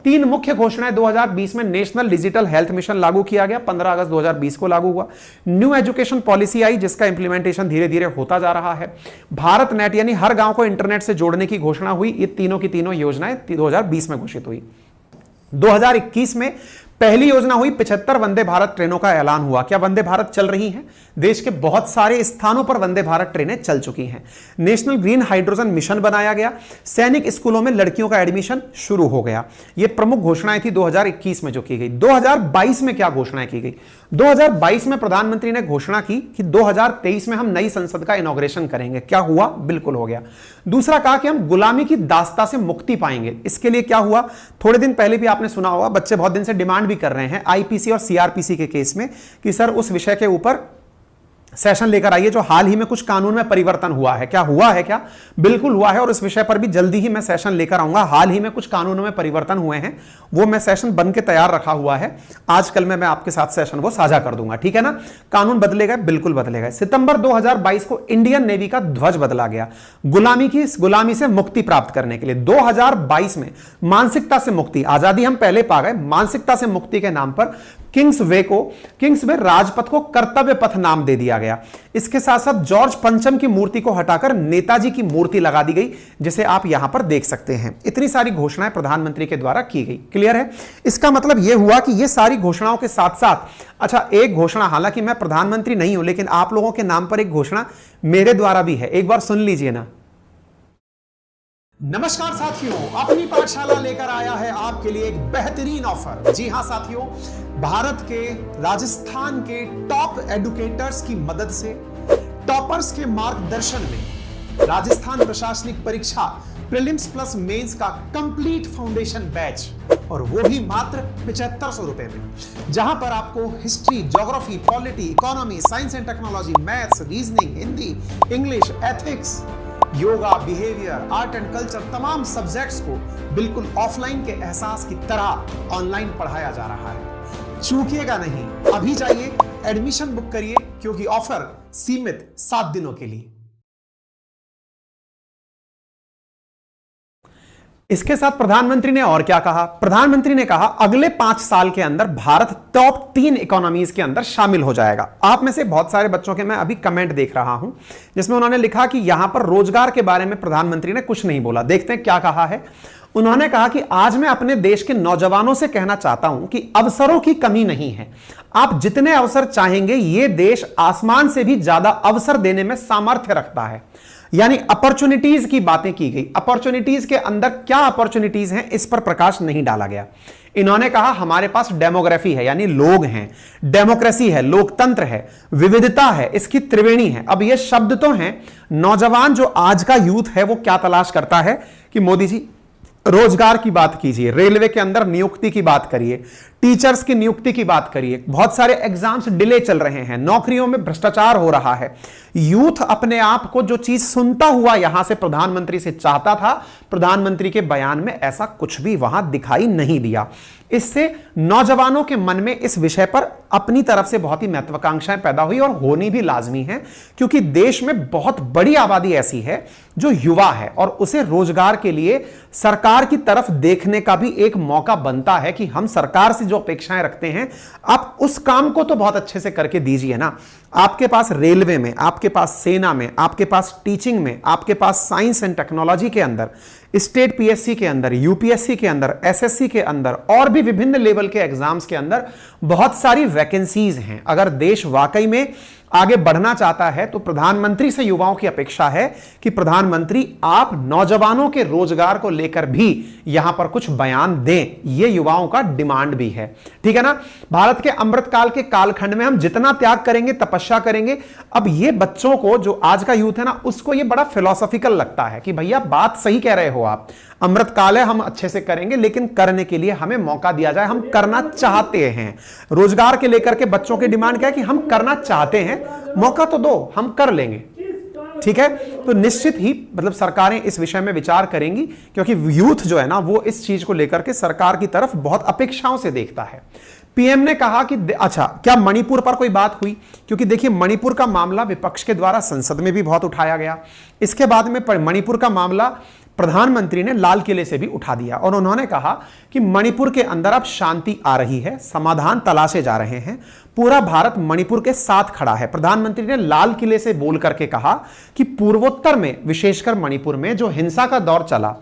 3 मुख्य घोषणाएं 2020 में नेशनल डिजिटल हेल्थ मिशन लागू किया गया, 15 अगस्त 2020 को लागू हुआ। न्यू एजुकेशन पॉलिसी आई जिसका इंप्लीमेंटेशन धीरे धीरे होता जा रहा है। भारत नेट यानी हर गांव को इंटरनेट से जोड़ने की घोषणा हुई। ये तीनों की तीनों योजनाएं 2020 में घोषित हुई। 2021 में पहली योजना हुई, 75 वंदे भारत ट्रेनों का ऐलान हुआ। क्या वंदे भारत चल रही हैं? देश के बहुत सारे स्थानों पर वंदे भारत ट्रेनें चल चुकी हैं। नेशनल ग्रीन हाइड्रोजन मिशन बनाया गया। सैनिक स्कूलों में लड़कियों का एडमिशन शुरू हो गया। ये प्रमुख घोषणाएं थी 2021 में जो की गई। 2022 में क्या घोषणाएं की गई? 2022 में प्रधानमंत्री ने घोषणा की कि 2023 में हम नई संसद का इनॉग्रेशन करेंगे। क्या हुआ? बिल्कुल हो गया। दूसरा कहा कि हम गुलामी की दास्ता से मुक्ति पाएंगे। इसके लिए क्या हुआ? थोड़े दिन पहले भी आपने सुना होगा, बच्चे बहुत दिन से डिमांड भी कर रहे हैं आईपीसी और सीआरपीसी के केस में कि सर उस विषय के ऊपर सेशन लेकर आइए जो हाल ही में कुछ कानून में परिवर्तन हुआ है। क्या हुआ है? क्या बिल्कुल हुआ है और इस विषय पर भी जल्दी ही मैं सेशन लेकर आऊंगा। हाल ही में कुछ कानूनों में परिवर्तन हुए हैं, वो मैं सेशन बन के तैयार रखा हुआ है। आज कल में मैं आपके साथ सेशन वो साझा कर दूंगा, ठीक है ना। कानून बदलेगा? बिल्कुल बदलेगा। सितंबर 2022 को इंडियन नेवी का ध्वज बदला गया गुलामी से मुक्ति प्राप्त करने के लिए। 2022 में मानसिकता से मुक्ति, आजादी हम पहले पा गए, मानसिकता से मुक्ति के नाम पर किंग्सवे राजपथ को कर्तव्य पथ नाम दे दिया गया। इसके साथ साथ जॉर्ज पंचम की मूर्ति को हटाकर नेताजी की मूर्ति लगा दी गई, जिसे आप यहां पर देख सकते हैं। इतनी सारी घोषणाएं प्रधानमंत्री के द्वारा की गई। क्लियर है? इसका मतलब यह हुआ कि ये सारी घोषणाओं के साथ साथ, अच्छा एक घोषणा, हालांकि मैं प्रधानमंत्री नहीं हूं लेकिन आप लोगों के नाम पर एक घोषणा मेरे द्वारा भी है, एक बार सुन लीजिए ना। नमस्कार साथियों, अपनी पाठशाला लेकर आया है आपके लिए एक बेहतरीन ऑफर। जी हां साथियों, भारत के राजस्थान के टॉप एडुकेटर्स की मदद से, टॉपर्स के मार्गदर्शन में राजस्थान प्रशासनिक परीक्षा प्रीलिम्स प्लस मेंस का कंप्लीट फाउंडेशन बैच, और वो भी मात्र 7500 रुपए में, जहां पर आपको history, geography, polity, economy, science and technology, maths, reasoning, Hindi, English, ethics, yoga, behaviour, art and culture, तमाम सब्जेक्ट्स को बिल्कुल ऑफलाइन के एहसास की तरह ऑनलाइन पढ़ाया जा रहा है। चूकिएगा नहीं, अभी जाइए एडमिशन बुक करिए क्योंकि ऑफर सीमित 7 दिनों के लिए। इसके साथ प्रधानमंत्री ने और क्या कहा? प्रधानमंत्री ने कहा अगले 5 साल के अंदर भारत टॉप 3 इकोनॉमीज के अंदर शामिल हो जाएगा। आप में से बहुत सारे बच्चों के मैं अभी कमेंट देख रहा हूं जिसमें उन्होंने लिखा कि यहां पर रोजगार के बारे में प्रधानमंत्री ने कुछ नहीं बोला। देखते हैं क्या कहा है। उन्होंने कहा कि आज मैं अपने देश के नौजवानों से कहना चाहता हूं कि अवसरों की कमी नहीं है। आप जितने अवसर चाहेंगे, यह देश आसमान से भी ज्यादा अवसर देने में सामर्थ्य रखता है। यानी अपॉर्चुनिटीज की बातें की गई। अपॉर्चुनिटीज के अंदर क्या अपॉर्चुनिटीज हैं, इस पर प्रकाश नहीं डाला गया। इन्होंने कहा हमारे पास डेमोग्राफी है, यानी लोग हैं, डेमोक्रेसी है, लोकतंत्र है, विविधता है, इसकी त्रिवेणी है। अब ये शब्द तो हैं, नौजवान जो आज का यूथ है वो क्या तलाश करता है कि मोदी जी रोजगार की बात कीजिए, रेलवे के अंदर नियुक्ति की बात करिए, टीचर्स की नियुक्ति की बात करिए। बहुत सारे एग्जाम्स डिले चल रहे हैं, नौकरियों में भ्रष्टाचार हो रहा है। यूथ अपने आप को जो चीज सुनता हुआ यहां से प्रधानमंत्री से चाहता था, प्रधानमंत्री के बयान में ऐसा कुछ भी वहां दिखाई नहीं दिया। इससे नौजवानों के मन में इस विषय पर अपनी तरफ से बहुत ही महत्वाकांक्षाएं पैदा हुई और होनी भी लाजमी है, क्योंकि देश में बहुत बड़ी आबादी ऐसी है जो युवा है और उसे रोजगार के लिए सरकार की तरफ देखने का भी एक मौका बनता है कि हम सरकार से जो अपेक्षाएं रखते हैं, आप उस काम को तो बहुत अच्छे से करके दीजिए ना। आपके पास रेलवे में, आपके पास सेना में, आपके पास टीचिंग में, आपके पास साइंस एंड टेक्नोलॉजी के अंदर स्टेट पीएससी के अंदर, यूपीएससी के अंदर, एसएससी के अंदर और भी विभिन्न लेवल के एग्जाम्स के अंदर बहुत सारी वैकेंसीज हैं। अगर देश वाकई में आगे बढ़ना चाहता है तो प्रधानमंत्री से युवाओं की अपेक्षा है कि प्रधानमंत्री आप नौजवानों के रोजगार को लेकर भी यहां पर कुछ बयान दें। यह युवाओं का डिमांड भी है, ठीक है ना। भारत के अमृतकाल के कालखंड में हम जितना त्याग करेंगे, तपस्या करेंगे। अब ये बच्चों को, जो आज का यूथ है ना, उसको ये बड़ा फिलोसॉफिकल लगता है कि भैया बात सही कह रहे हो आप, अमृतकाल है, हम अच्छे से करेंगे, लेकिन करने के लिए हमें मौका दिया जाए, हम करना चाहते हैं। रोजगार के लेकर के बच्चों की डिमांड क्या है कि हम करना चाहते हैं, मौका तो दो, हम कर लेंगे, ठीक है। तो निश्चित ही मतलब सरकारें इस विषय में विचार करेंगी, क्योंकि यूथ जो है ना वो इस चीज को लेकर के सरकार की तरफ बहुत अपेक्षाओं से देखता है। पीएम ने कहा कि अच्छा, क्या मणिपुर पर कोई बात हुई? क्योंकि देखिए मणिपुर का मामला विपक्ष के द्वारा संसद में भी बहुत उठाया गया। इसके बाद में मणिपुर का मामला प्रधानमंत्री ने लाल किले से भी उठा दिया और उन्होंने कहा कि मणिपुर के अंदर अब शांति आ रही है, समाधान तलाशे जा रहे हैं, पूरा भारत मणिपुर के साथ खड़ा है। प्रधानमंत्री ने लाल किले से बोल करके कहा कि पूर्वोत्तर में, विशेषकर मणिपुर में जो हिंसा का दौर चला,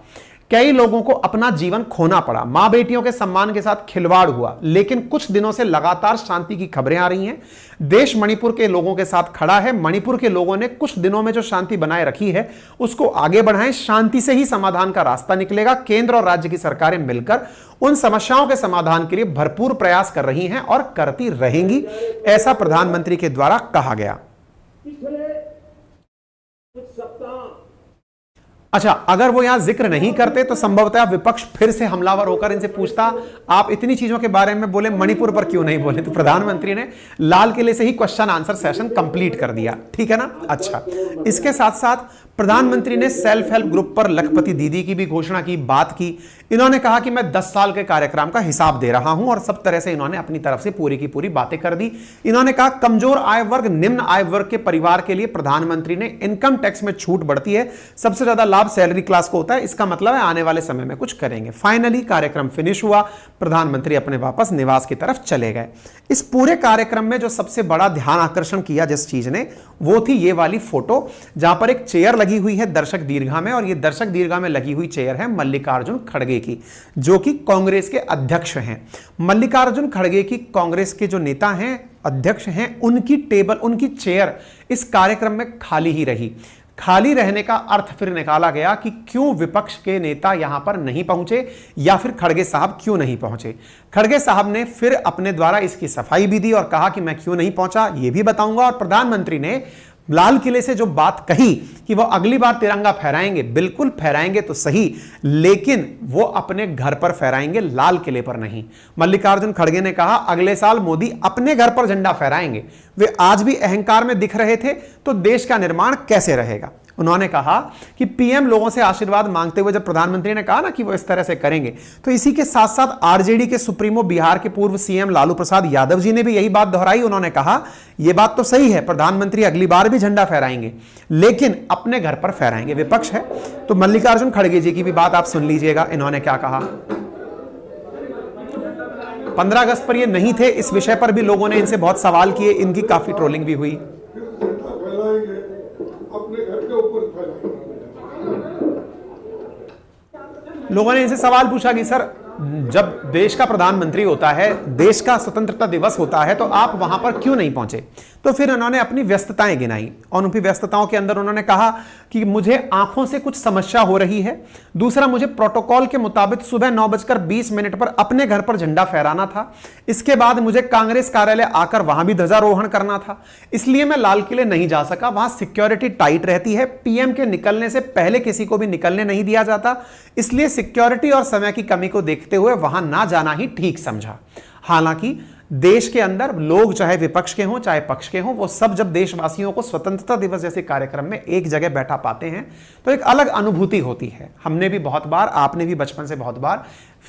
कई लोगों को अपना जीवन खोना पड़ा, मां बेटियों के सम्मान के साथ खिलवाड़ हुआ, लेकिन कुछ दिनों से लगातार शांति की खबरें आ रही हैं। देश मणिपुर के लोगों के साथ खड़ा है। मणिपुर के लोगों ने कुछ दिनों में जो शांति बनाए रखी है उसको आगे बढ़ाएं, शांति से ही समाधान का रास्ता निकलेगा। केंद्र और राज्य की सरकारें मिलकर उन समस्याओं के समाधान के लिए भरपूर प्रयास कर रही हैं और करती रहेंगी, ऐसा प्रधानमंत्री के द्वारा कहा गया। अच्छा, अगर वो यहां जिक्र नहीं करते तो संभवतः विपक्ष फिर से हमलावर होकर इनसे पूछता, आप इतनी चीजों के बारे में बोले, मणिपुर पर क्यों नहीं बोले? तो प्रधानमंत्री ने लाल किले से ही क्वेश्चन आंसर सेशन कंप्लीट कर दिया, ठीक है ना। अच्छा, इसके साथ साथ प्रधानमंत्री ने सेल्फ हेल्प ग्रुप पर लखपति दीदी की भी घोषणा की, बात की। इन्होंने कहा कि मैं 10 साल के कार्यक्रम का हिसाब दे रहा हूं और सब तरह से इन्होंने अपनी तरफ से पूरी की पूरी बातें कर दी। इन्होंने कहा कमजोर आय वर्ग, निम्न आय वर्ग के परिवार के लिए प्रधानमंत्री ने इनकम टैक्स में छूट बढ़ती है, सबसे ज्यादा लाभ सैलरी क्लास को होता है, इसका मतलब है आने वाले समय में कुछ करेंगे। फाइनली कार्यक्रम फिनिश हुआ, प्रधानमंत्री अपने वापस निवास की तरफ चले गए। इस पूरे कार्यक्रम में जो सबसे बड़ा ध्यान आकर्षण किया जिस चीज ने, वो थी ये वाली फोटो, जहां पर एक चेयर लगी हुई है दर्शक दीर्घा में, और ये दर्शक दीर्घा में लगी हुई चेयर है मल्लिकार्जुन खड़गे की, जो कि कांग्रेस के अध्यक्ष हैं। मल्लिकार्जुन खड़गे की कांग्रेस के जो नेता हैं, अध्यक्ष हैं, उनकी टेबल, उनकी चेयर इस कार्यक्रम में खाली ही रही। खाली रहने का अर्थ फिर निकाला गया कि क्यों विपक्ष के नेता यहां पर नहीं पहुंचे, या फिर खड़गे साहब क्यों नहीं पहुंचे। खड़गे साहब ने फिर अपने द्वारा इसकी सफाई भी दी और कहा कि मैं क्यों नहीं पहुंचा ये भी बताऊंगा। और प्रधानमंत्री ने लाल किले से जो बात कही कि वो अगली बार तिरंगा फहराएंगे, बिल्कुल फहराएंगे तो सही, लेकिन वो अपने घर पर फहराएंगे, लाल किले पर नहीं। मल्लिकार्जुन खड़गे ने कहा अगले साल मोदी अपने घर पर झंडा फहराएंगे। वे आज भी अहंकार में दिख रहे थे, तो देश का निर्माण कैसे रहेगा। उन्होंने कहा कि पीएम लोगों से आशीर्वाद मांगते हुए, जब प्रधानमंत्री ने कहा ना कि वो इस तरह से करेंगे, तो इसी के साथ साथ आरजेडी के सुप्रीमो, बिहार के पूर्व सीएम लालू प्रसाद यादव जी ने भी यही बात दोहराई। उन्होंने कहा यह बात तो सही है, प्रधानमंत्री अगली बार भी झंडा फहराएंगे, लेकिन अपने घर पर फहराएंगे। विपक्ष है तो मल्लिकार्जुन खड़गे जी की भी बात आप सुन लीजिएगा, इन्होंने क्या कहा। 15 अगस्त पर ये नहीं थे, इस विषय पर भी लोगों ने इनसे बहुत सवाल किए, इनकी काफी ट्रोलिंग भी हुई। लोगों ने इनसे सवाल पूछा कि सर, जब देश का प्रधानमंत्री होता है, देश का स्वतंत्रता दिवस होता है, तो आप वहां पर क्यों नहीं पहुंचे। तो फिर उन्होंने अपनी व्यस्तताएं गिनाई और उनकी व्यस्तताओं के अंदर उन्होंने कहा कि मुझे आंखों से कुछ समस्या हो रही है, दूसरा मुझे प्रोटोकॉल के मुताबिक सुबह 9:20 पर अपने घर पर झंडा फहराना था, इसके बाद मुझे कांग्रेस कार्यालय आकर वहां भी ध्वजारोहण करना था, इसलिए मैं लाल किले नहीं जा सका, वहां सिक्योरिटी टाइट रहती है, पीएम के निकलने से पहले किसी को भी निकलने नहीं दिया जाता, इसलिए सिक्योरिटी और समय की कमी को देखते हुए वहां ना जाना ही ठीक समझा। हालांकि देश के अंदर लोग, चाहे विपक्ष के हों चाहे पक्ष के हों, वो सब जब देशवासियों को स्वतंत्रता दिवस जैसे कार्यक्रम में एक जगह बैठा पाते हैं तो एक अलग अनुभूति होती है। हमने भी बहुत बार, आपने भी बचपन से बहुत बार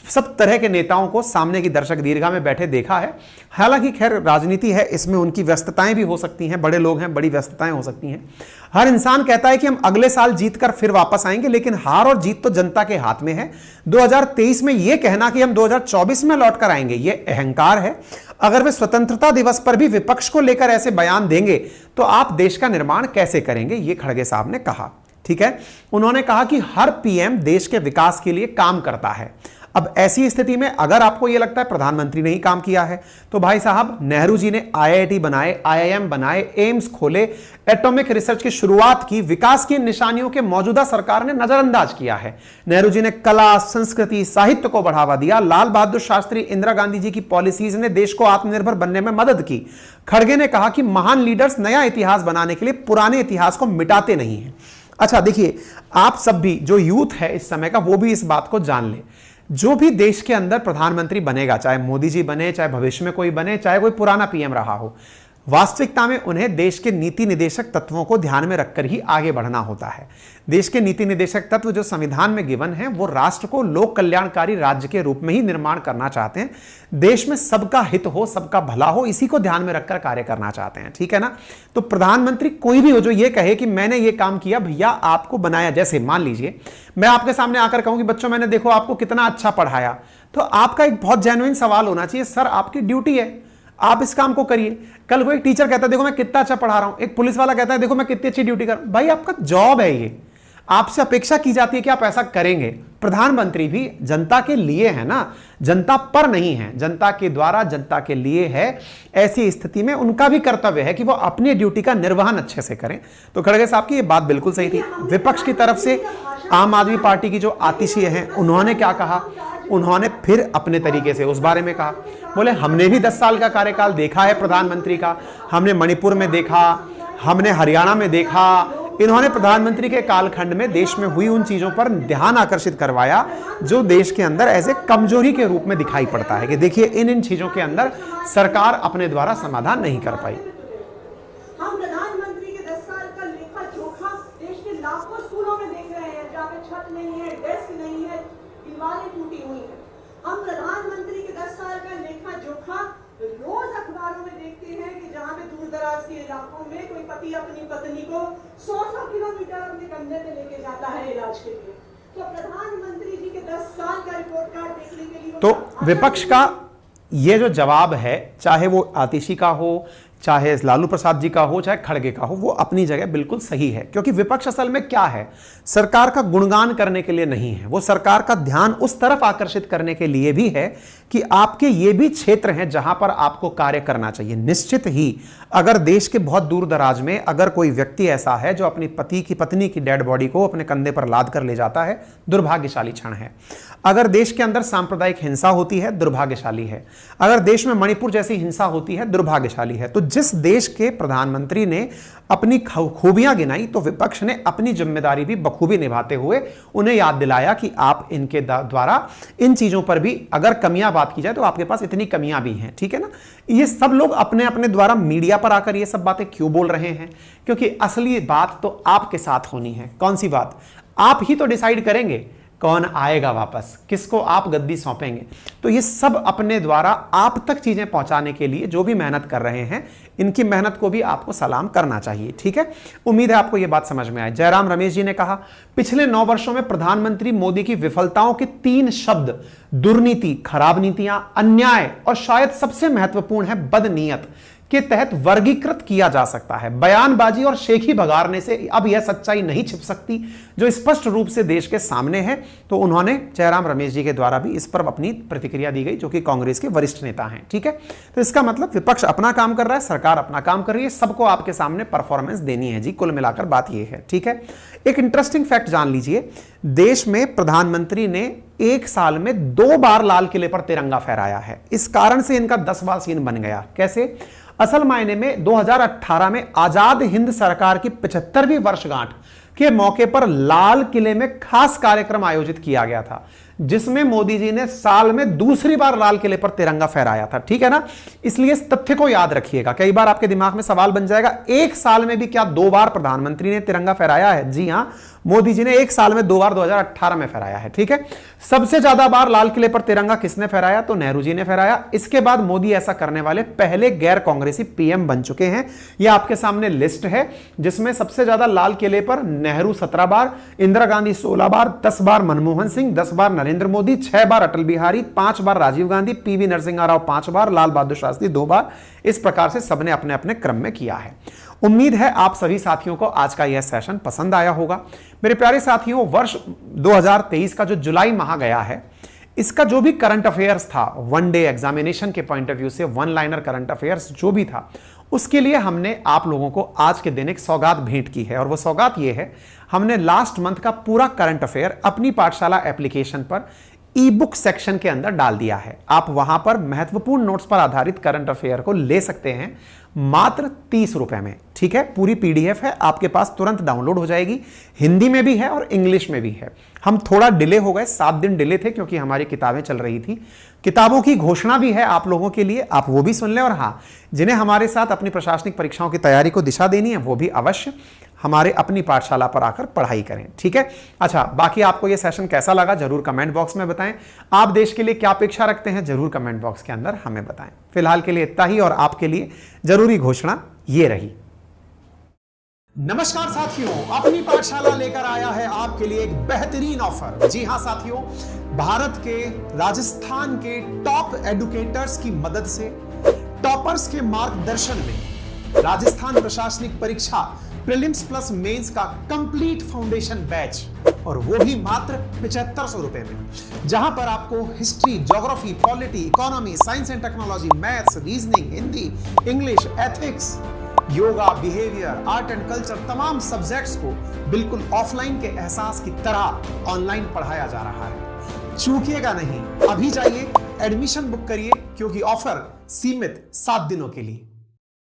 सब तरह के नेताओं को सामने की दर्शक दीर्घा में बैठे देखा है। हालांकि खैर राजनीति है, इसमें उनकी व्यस्तताएं भी हो सकती हैं, बड़े लोग हैं, बड़ी व्यस्तताएं हो सकती हैं। हर इंसान कहता है कि हम अगले साल जीतकर फिर वापस आएंगे, लेकिन हार और जीत तो जनता के हाथ में है। 2023 में यह कहना कि हम 2024 में लौटकर आएंगे, यह अहंकार है। अगर वे स्वतंत्रता दिवस पर भी विपक्ष को लेकर ऐसे बयान देंगे तो आप देश का निर्माण कैसे करेंगे, यह खड़गे साहब ने कहा। ठीक है। उन्होंने कहा कि हर पीएम देश के विकास के लिए काम करता है। अब ऐसी स्थिति में अगर आपको यह लगता है प्रधानमंत्री ने ही काम किया है, तो भाई साहब नेहरू जी ने आईआईटी बनाए, आईआईएम बनाए, एम्स खोले, एटॉमिक रिसर्च की शुरुआत की, विकास की निशानियों के मौजूदा सरकार ने नजरअंदाज किया है। नेहरू जी ने कला, संस्कृति, साहित्य को बढ़ावा दिया। लाल बहादुर शास्त्री, इंदिरा गांधी जी की पॉलिसीज ने देश को आत्मनिर्भर बनने में मदद की। खड़गे ने कहा कि महान लीडर्स नया इतिहास बनाने के लिए पुराने इतिहास को मिटाते नहीं है। अच्छा देखिए, आप सब भी जो यूथ है इस समय का, वो भी इस बात को जान ले, जो भी देश के अंदर प्रधानमंत्री बनेगा, चाहे मोदी जी बने, चाहे भविष्य में कोई बने, चाहे कोई पुराना पीएम रहा हो, वास्तविकता में उन्हें देश के नीति निर्देशक तत्वों को ध्यान में रखकर ही आगे बढ़ना होता है। देश के नीति निर्देशक तत्व जो संविधान में गिवन है, वो राष्ट्र को लोक कल्याणकारी राज्य के रूप में ही निर्माण करना चाहते हैं। देश में सबका हित हो, सबका भला हो, इसी को ध्यान में रखकर कार्य करना चाहते हैं, ठीक है ना। तो प्रधानमंत्री कोई भी हो जो ये कहे कि मैंने ये काम किया, भैया आपको बनाया, जैसे मान लीजिए मैं आपके सामने आकर कहूं कि बच्चों मैंने देखो आपको कितना अच्छा पढ़ाया, तो आपका एक बहुत जेन्युइन सवाल होना चाहिए, सर आपकी ड्यूटी है, आप इस काम को करिए। कल को एक टीचर कहता है देखो मैं कितना अच्छा पढ़ा रहा हूं, एक पुलिस वाला कहता है देखो मैं कितनी अच्छी ड्यूटी कर, भाई आपका जॉब है ये, आपसे अपेक्षा की जाती है कि आप ऐसा करेंगे। प्रधानमंत्री भी जनता के लिए है ना, जनता पर नहीं है, जनता के द्वारा, जनता के लिए है। ऐसी स्थिति में उनका भी कर्तव्य है कि वो अपनी ड्यूटी का निर्वहन अच्छे से करें। तो खड़गे साहब की ये बात बिल्कुल सही थी। विपक्ष की तरफ से आम आदमी पार्टी की जो आतिशी हैं, उन्होंने क्या कहा, उन्होंने फिर अपने तरीके से उस बारे में कहा, बोले हमने भी 10 साल का कार्यकाल देखा है प्रधानमंत्री का, हमने मणिपुर में देखा, हमने हरियाणा में देखा। इन्होंने प्रधानमंत्री के कालखंड में देश में हुई उन चीजों पर ध्यान आकर्षित करवाया जो देश के अंदर ऐसे कमजोरी के रूप में दिखाई पड़ता है कि देखिए इन चीजों के अंदर सरकार अपने द्वारा समाधान नहीं कर पाई। हम प्रधानमंत्री के 10 साल का लेखा जोखा देश के लाखों स्कूलों में देख रहे हैं जहाँ पे छत नहीं है, डेस्क नहीं है, दीवारें टूटी हुई हैं। हम प्रधानमंत्री के 10 साल का लेखा जोखा रोज अखबारों में देखते हैं कि जहाँ पे दूर दराज के इलाकों में कोई पति अपनी पत्नी को 100 किलोमीटर अपने कंधे पे लेके जाता है इलाज के लिए। तो प्रधानमंत्री जी के 10 साल का रिपोर्ट कार्ड देखने के लिए तो विपक्ष का ये जो जवाब है, चाहे वो आतिशी का हो, चाहे लालू प्रसाद जी का हो, चाहे खड़गे का हो, वो अपनी जगह बिल्कुल सही है। क्योंकि विपक्ष असल में क्या है, सरकार का गुणगान करने के लिए नहीं है, वो सरकार का ध्यान उस तरफ आकर्षित करने के लिए भी है कि आपके ये भी क्षेत्र हैं जहां पर आपको कार्य करना चाहिए। निश्चित ही अगर देश के बहुत दूर दराज में अगर कोई व्यक्ति ऐसा है जो अपनी पत्नी की डेड बॉडी को अपने कंधे पर लाद कर ले जाता है, दुर्भाग्यशाली क्षण है। अगर देश के अंदर सांप्रदायिक हिंसा होती है, दुर्भाग्यशाली है। अगर देश में मणिपुर जैसी हिंसा होती है, दुर्भाग्यशाली है। तो जिस देश के प्रधानमंत्री ने अपनी खूबियां गिनाई, तो विपक्ष ने अपनी जिम्मेदारी भी बखूबी निभाते हुए उन्हें याद दिलाया कि आप इनके द्वारा इन चीजों पर भी अगर कमियां बात की जाए तो आपके पास इतनी कमियां भी हैं, ठीक है ना। ये सब लोग अपने अपने द्वारा मीडिया पर आकर ये सब बातें क्यों बोल रहे हैं, क्योंकि असली बात तो आपके साथ होनी है। कौन सी बात, आप ही तो डिसाइड करेंगे कौन आएगा वापस, किसको आप गद्दी सौंपेंगे। तो ये सब अपने द्वारा आप तक चीजें पहुंचाने के लिए जो भी मेहनत कर रहे हैं, इनकी मेहनत को भी आपको सलाम करना चाहिए, ठीक है। उम्मीद है आपको ये बात समझ में आए। जयराम रमेश जी ने कहा, पिछले 9 वर्षों में प्रधानमंत्री मोदी की विफलताओं के 3 शब्द, दुर्नीति, खराब नीतियां, अन्याय और शायद सबसे महत्वपूर्ण है बदनीयत, के तहत वर्गीकृत किया जा सकता है। बयानबाजी और शेखी भगाड़ने से अब यह सच्चाई नहीं छिप सकती जो स्पष्ट रूप से देश के सामने है। तो उन्होंने जयराम रमेश जी के द्वारा भी इस पर अपनी प्रतिक्रिया दी गई, जो कि कांग्रेस के वरिष्ठ नेता हैं, ठीक है। तो इसका मतलब विपक्ष अपना काम कर रहा है, सरकार अपना काम कर रही है, सबको आपके सामने परफॉर्मेंस देनी है जी। कुल मिलाकर बात यह है, ठीक है। एक इंटरेस्टिंग फैक्ट जान लीजिए, देश में प्रधानमंत्री ने 1 साल में 2 बार लाल किले पर तिरंगा फहराया है। इस कारण से इनका 10वां सीन बन गया। कैसे? असल मायने में 2018 में आजाद हिंद सरकार की 75वीं वर्षगांठ के मौके पर लाल किले में खास कार्यक्रम आयोजित किया गया था, जिसमें मोदी जी ने साल में दूसरी बार लाल किले पर तिरंगा फहराया था, ठीक है ना। इसलिए इस तथ्य को याद रखिएगा। कई बार आपके दिमाग में सवाल बन जाएगा, 1 साल में भी क्या 2 बार प्रधानमंत्री ने तिरंगा फहराया है? जी हां, मोदी जी ने 1 साल में 2 बार 2018 में फहराया है, ठीक है। सबसे ज्यादा बार लाल किले पर तिरंगा किसने फहराया? तो नेहरू जी ने फहराया। इसके बाद मोदी ऐसा करने वाले पहले गैर कांग्रेसी पीएम बन चुके हैं। यह आपके सामने लिस्ट है, जिसमें सबसे ज्यादा लाल किले पर नेहरू 17 बार, इंदिरा गांधी 16 बार, 10 बार मनमोहन सिंह, 10 बार नरेंद्र मोदी, 6 बार अटल बिहारी, 5 बार राजीव गांधी, पीवी नरसिम्हा राव 5 बार, लाल बहादुर शास्त्री 2 बार। इस प्रकार से सबने अपने अपने क्रम में किया है। उम्मीद है आप सभी साथियों को आज का यह सेशन पसंद आया होगा। मेरे प्यारे साथियों, वर्ष 2023 का जो जुलाई माह गया है, इसका जो भी करंट अफेयर्स था, वन डे एग्जामिनेशन के पॉइंट ऑफ व्यू से वन लाइनर करंट अफेयर्स जो भी था, उसके लिए हमने आप लोगों को आज के दिन एक सौगात भेंट की है। और वो सौगात ये है, हमने लास्ट मंथ का पूरा करंट अफेयर अपनी पाठशाला एप्लीकेशन पर ई बुक सेक्शन के अंदर डाल दिया है। आप वहां पर महत्वपूर्ण नोट्स पर आधारित करंट अफेयर को ले सकते हैं मात्र 30 रुपए में। ठीक है, पूरी पीडीएफ है, आपके पास तुरंत डाउनलोड हो जाएगी। हिंदी में भी है और इंग्लिश में भी है। हम थोड़ा डिले हो गए, 7 दिन डिले थे क्योंकि हमारी किताबें चल रही थी। किताबों की घोषणा भी है आप लोगों के लिए, आप वो भी सुन लें। और हाँ, जिन्हें हमारे साथ अपनी प्रशासनिक परीक्षाओं की तैयारी को दिशा देनी है, वो भी अवश्य हमारे अपनी पाठशाला पर आकर पढ़ाई करें। ठीक है, अच्छा, बाकी आपको यह सेशन कैसा लगा जरूर कमेंट बॉक्स में बताएं। आप देश के लिए क्या अपेक्षा रखते हैं जरूर कमेंट बॉक्स के अंदर हमें बताएं। फिलहाल के लिए इतना ही, और आपके लिए जरूरी घोषणा ये रही। नमस्कार साथियों, अपनी पाठशाला लेकर आया है आपके लिए एक बेहतरीन ऑफर। जी हां साथियों, भारत के राजस्थान के टॉप एडुकेटर्स की मदद से, टॉपर्स के मार्गदर्शन में राजस्थान प्रशासनिक परीक्षा प्रीलिम्स प्लस मेंस का कंप्लीट फाउंडेशन बैच, और वो भी मात्र 7500 रुपए में, जहां पर आपको history, geography, polity, economy, science and technology, maths, reasoning, Hindi, English, ethics, yoga, behaviour, art and culture, तमाम सब्जेक्ट्स को बिल्कुल ऑफलाइन के एहसास की तरह ऑनलाइन पढ़ाया जा रहा है। चूकिएगा नहीं, अभी जाइए, एडमिशन बुक करिए, क्योंकि ऑफर सीमित 7 दिनों के लिए।